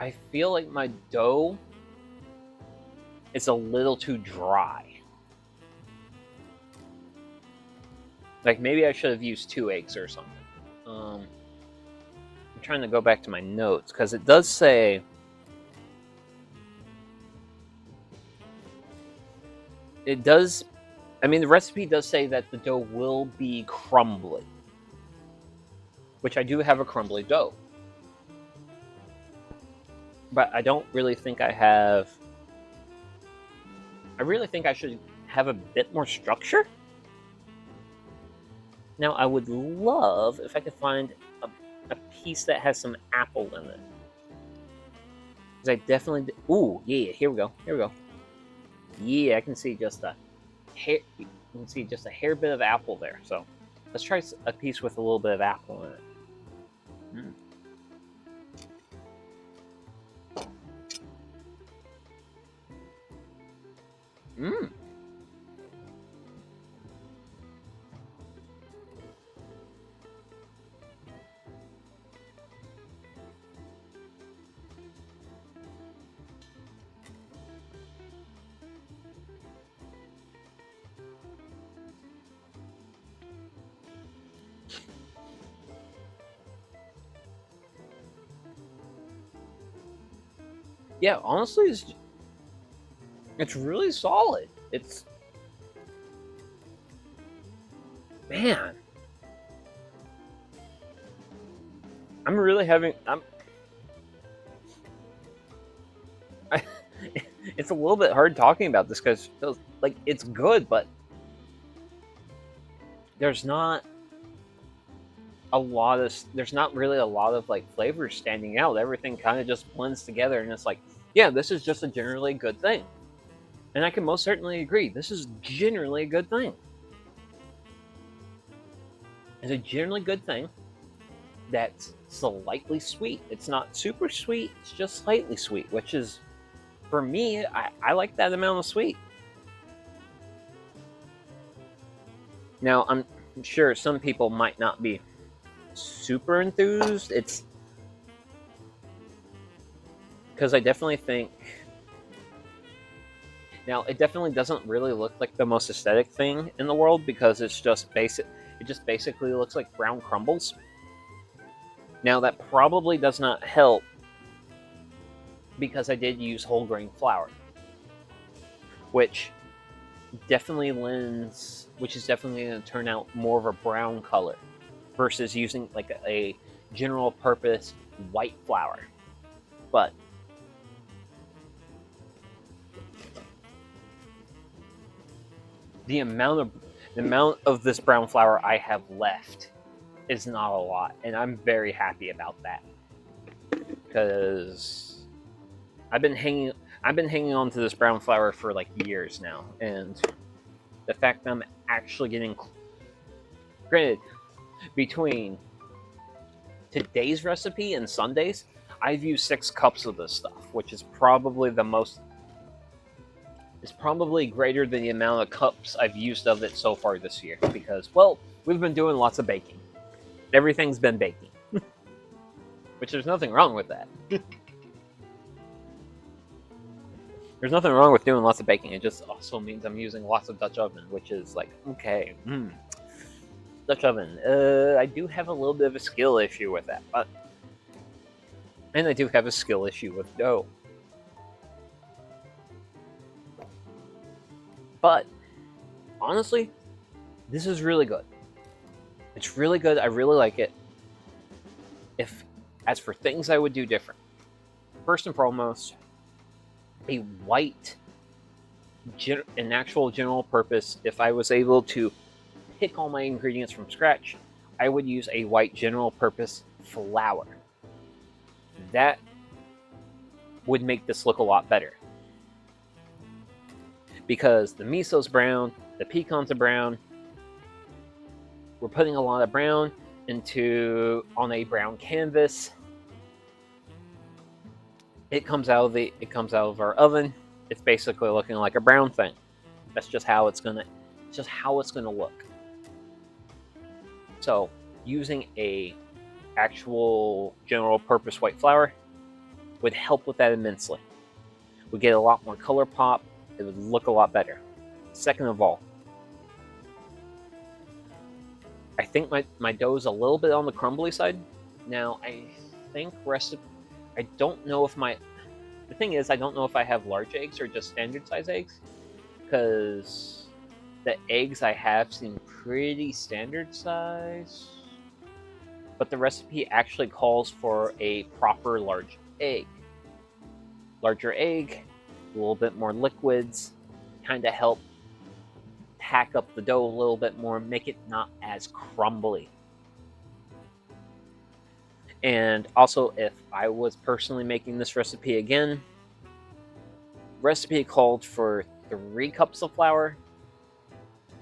I feel like my dough is a little too dry. Like maybe I should have used 2 eggs or something. I'm trying to go back to my notes because it does say I mean, the recipe does say that the dough will be crumbly, which I do have a crumbly dough. But I don't really think I have. I really think I should have a bit more structure. Now, I would love if I could find a piece that has some apple in it. Because I definitely... Ooh, yeah, here we go. Here we go. Yeah, I can see just a hair... You can see just a hair bit of apple there. So, let's try a piece with a little bit of apple in it. Mmm. Yeah, honestly, it's really solid. It's... Man. I'm really having... It's a little bit hard talking about this because like it's good, but there's not really a lot of like flavors standing out. Everything kind of just blends together, and it's like, yeah, this is just a generally good thing. And I can most certainly agree, this is generally a good thing. It's a generally good thing that's slightly sweet. It's not super sweet, it's just slightly sweet, which is, for me, I like that amount of sweet. Now, I'm sure some people might not be super enthused. It's because I definitely think... Now, it definitely doesn't really look like the most aesthetic thing in the world because it's just basic. It just basically looks like brown crumbles. Now, that probably does not help because I did use whole grain flour, which is definitely going to turn out more of a brown color versus using like a general purpose white flour. But the amount of this brown flour I have left is not a lot, and I'm very happy about that because I've been hanging on to this brown flour for like years now, and the fact that I'm actually getting... Granted, between today's recipe and Sunday's, I've used 6 cups of this stuff, which is probably the most... It's probably greater than the amount of cups I've used of it so far this year, because, well, we've been doing lots of baking. Everything's been baking. Which there's nothing wrong with that. There's nothing wrong with doing lots of baking. It just also means I'm using lots of Dutch oven, which is like, okay, Dutch oven. I do have a little bit of a skill issue with that, but... And I do have a skill issue with dough. But, honestly, this is really good. It's really good. I really like it. As for things I would do different, first and foremost, an actual general purpose, if I was able to pick all my ingredients from scratch, I would use a white general purpose flour. That would make this look a lot better. Because the miso's brown, the pecans are brown. We're putting a lot of brown on a brown canvas. It comes out of our oven. It's basically looking like a brown thing. That's just how it's gonna look. So using a actual general purpose white flour would help with that immensely. We get a lot more color pop. It would look a lot better. Second of all, I think my dough is a little bit on the crumbly side. Now, I think I don't know if the thing is, I don't know if I have large eggs or just standard size eggs, because the eggs I have seem pretty standard size, but the recipe actually calls for a proper large egg. Larger egg, a little bit more liquids, kind of help pack up the dough a little bit more, make it not as crumbly. And also, if I was personally making this recipe again, recipe called for 3 cups of flour.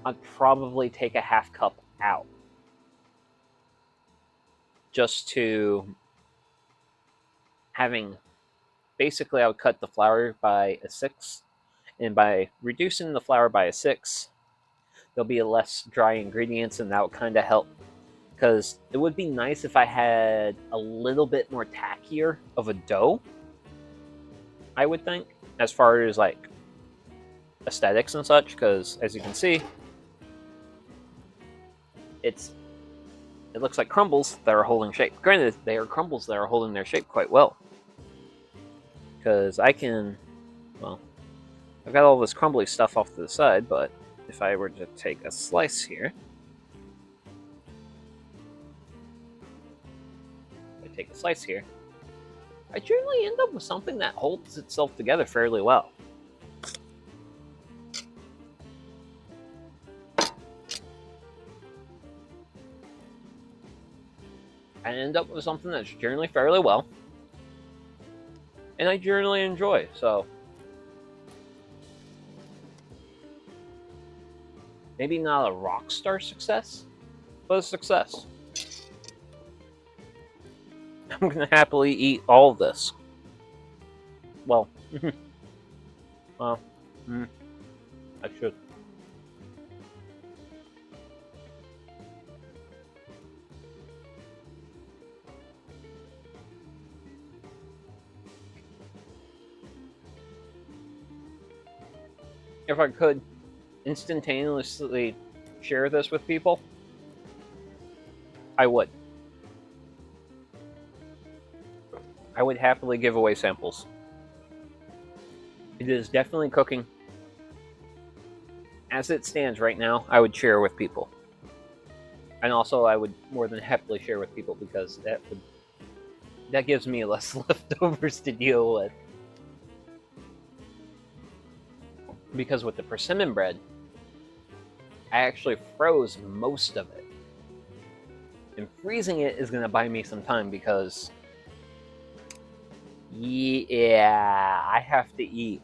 I'd probably take a half cup out, just to having, basically I would cut the flour by a 6, and by reducing the flour by a 6, there'll be less dry ingredients, and that would kind of help, because it would be nice if I had a little bit more tackier of a dough, I would think, as far as like aesthetics and such, because as you can see, it looks like crumbles that are holding shape. Granted, they are crumbles that are holding their shape quite well, because I can, well, I've got all this crumbly stuff off to the side, but if I were to take a slice here, I generally end up with something that holds itself together fairly well. I end up with something that's generally fairly well, and I generally enjoy, so maybe not a rock star success, but a success. I'm gonna happily eat all of this. Well, well, I should. If I could instantaneously share this with people, I would. I would happily give away samples. It is definitely cooking. As it stands right now, I would share with people. And also, I would more than happily share with people, because that gives me less leftovers to deal with. Because with the persimmon bread, I actually froze most of it. And freezing it is going to buy me some time, because yeah, I have to eat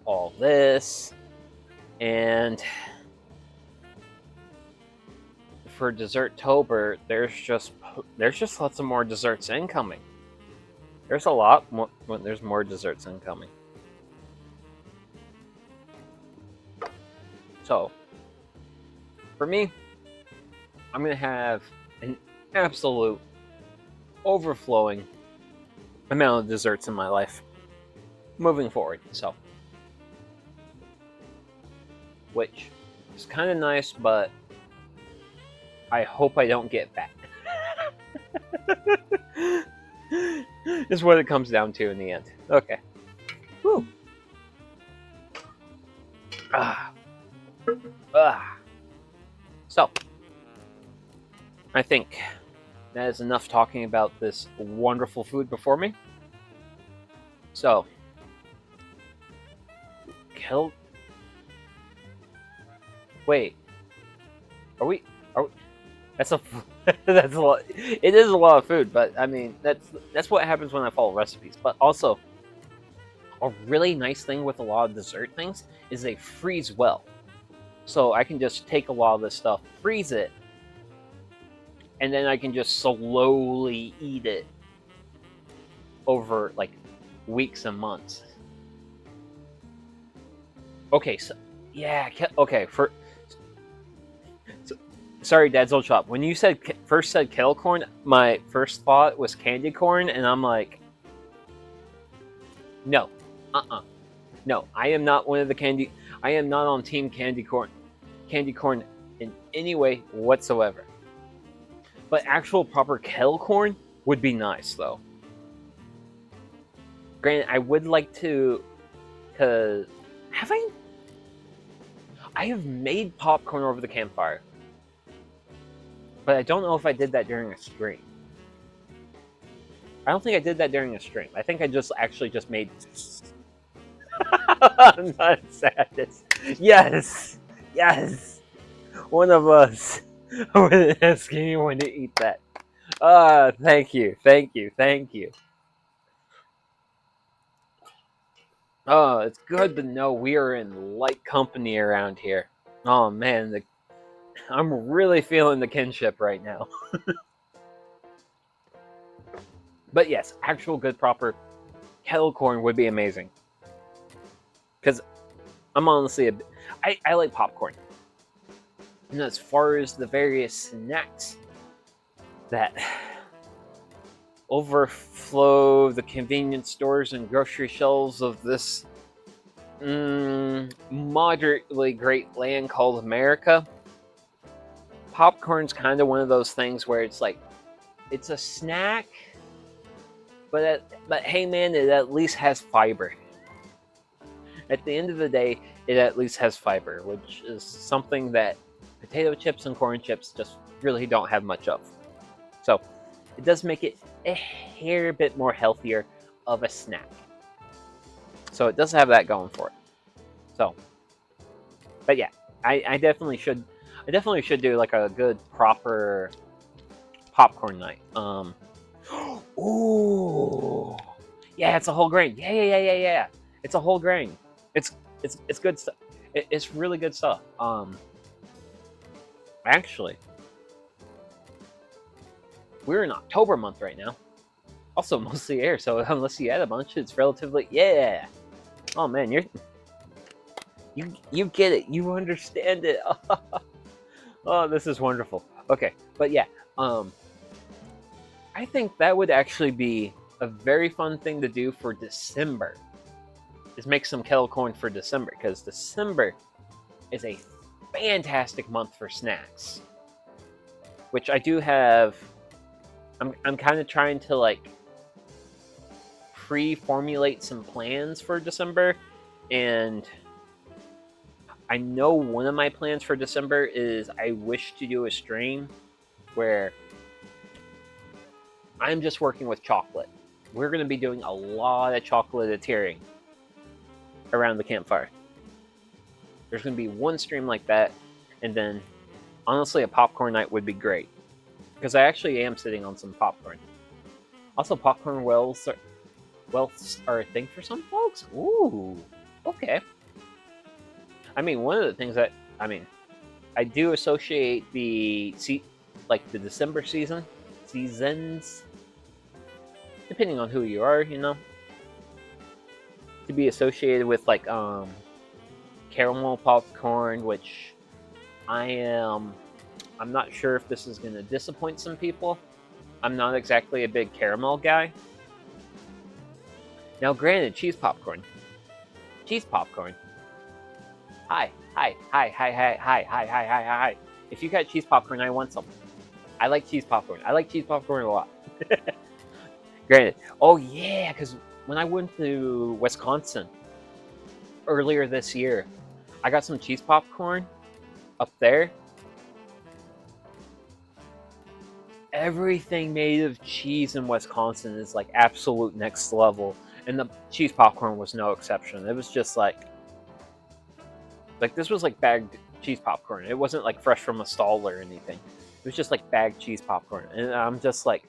all this, and for Dessert-tober, there's just lots of more desserts incoming. There's a lot more. There's more desserts incoming. So, for me, I'm gonna have an absolute overflowing amount of desserts in my life moving forward. So, which is kind of nice, but I hope I don't get fat. Is what it comes down to in the end. Okay. Whew. So, I think that is enough talking about this wonderful food before me. So, wait, are we? That's a that's a lot. It is a lot of food, but I mean that's what happens when I follow recipes. But also, a really nice thing with a lot of dessert things is they freeze well. So I can just take a lot of this stuff, freeze it, and then I can just slowly eat it over like weeks and months. Okay, so yeah, okay. Sorry, Dad's Old Shop. When you first said kettle corn, my first thought was candy corn, and I'm like, no, no. I am not one of the candy. I am not on team candy corn in any way whatsoever. But actual proper kettle corn would be nice, though. Granted, I would like to, cause I have made popcorn over the campfire, but I don't know if I did that during a stream. I don't think I did that during a stream. I think I actually made. Not sadness. Yes, Yes! One of us. I wouldn't ask anyone to eat that. Thank you, thank you, thank you. Oh, it's good to know we are in light company around here. Oh man, I'm really feeling the kinship right now. But yes, actual good proper kettle corn would be amazing. Because I'm honestly I like popcorn. And as far as the various snacks that overflow the convenience stores and grocery shelves of this moderately great land called America, popcorn's kind of one of those things where it's like, it's a snack, but hey man, it at least has fiber. At the end of the day, it at least has fiber, which is something that potato chips and corn chips just really don't have much of. So it does make it a hair bit more healthier of a snack. So it does have that going for it. So, but yeah, I definitely should do like a good proper popcorn night. Ooh, yeah, it's a whole grain. Yeah. It's a whole grain. It's good stuff. It's really good stuff. Actually, we're in October month right now. Also mostly air, so unless you add a bunch, it's relatively Oh man, you get it. You understand it. Oh, this is wonderful. Okay, but yeah, I think that would actually be a very fun thing to do for December. Is make some kettle corn for December, because December is a fantastic month for snacks. Which I do have. I'm kind of trying to like pre-formulate some plans for December, and I know one of my plans for December is I wish to do a stream where I'm just working with chocolate. We're going to be doing a lot of chocolatiering around the campfire. There's going to be one stream like that, and then honestly a popcorn night would be great, because I actually am sitting on some popcorn. Also, popcorn wells are a thing for some folks. Ooh, okay. I mean, one of the things that I do associate the December seasons, depending on who you are, to be associated with like caramel popcorn, which I'm not sure if this is going to disappoint some people. I'm not exactly a big caramel guy. Now, granted, cheese popcorn. Hi. If you got cheese popcorn, I want some. I like cheese popcorn. I like cheese popcorn a lot. Granted. Oh, yeah, because when I went to Wisconsin earlier this year, I got some cheese popcorn up there. Everything made of cheese in Wisconsin is like absolute next level. And the cheese popcorn was no exception. It was just like this was like bagged cheese popcorn. It wasn't like fresh from a stall or anything. It was just like bagged cheese popcorn. And I'm just like,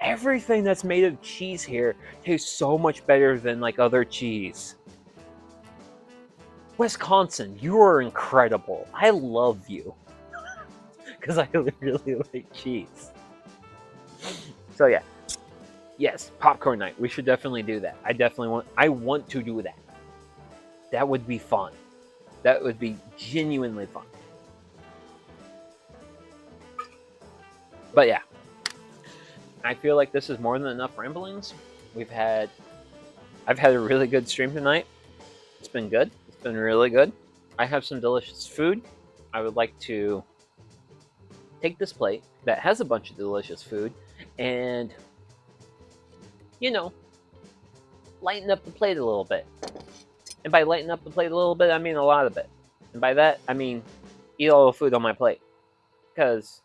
everything that's made of cheese here tastes so much better than like other cheese. Wisconsin, you are incredible. I love you. Because I really like cheese. So yeah. Yes, popcorn night. We should definitely do that. I want to do that. That would be fun. That would be genuinely fun. But yeah, I feel like this is more than enough ramblings. I've had a really good stream tonight. It's been good. It's been really good. I have some delicious food. I would like to take this plate that has a bunch of delicious food and, lighten up the plate a little bit. And by lighten up the plate a little bit, I mean a lot of it. And by that, I mean eat all the food on my plate. Because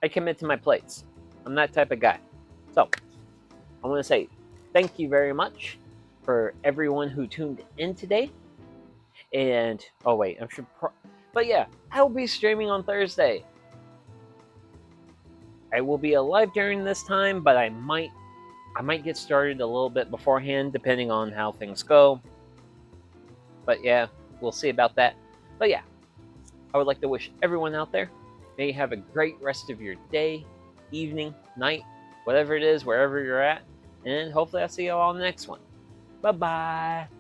I commit to my plates. I'm that type of guy. So, I want to say thank you very much for everyone who tuned in today. And oh wait, but yeah, I will be streaming on Thursday. I will be alive during this time, but I might get started a little bit beforehand, depending on how things go. But yeah, we'll see about that. But yeah, I would like to wish everyone out there, may you have a great rest of your day, evening, night, whatever it is, wherever you're at. And hopefully I'll see you all in the next one. Bye-bye.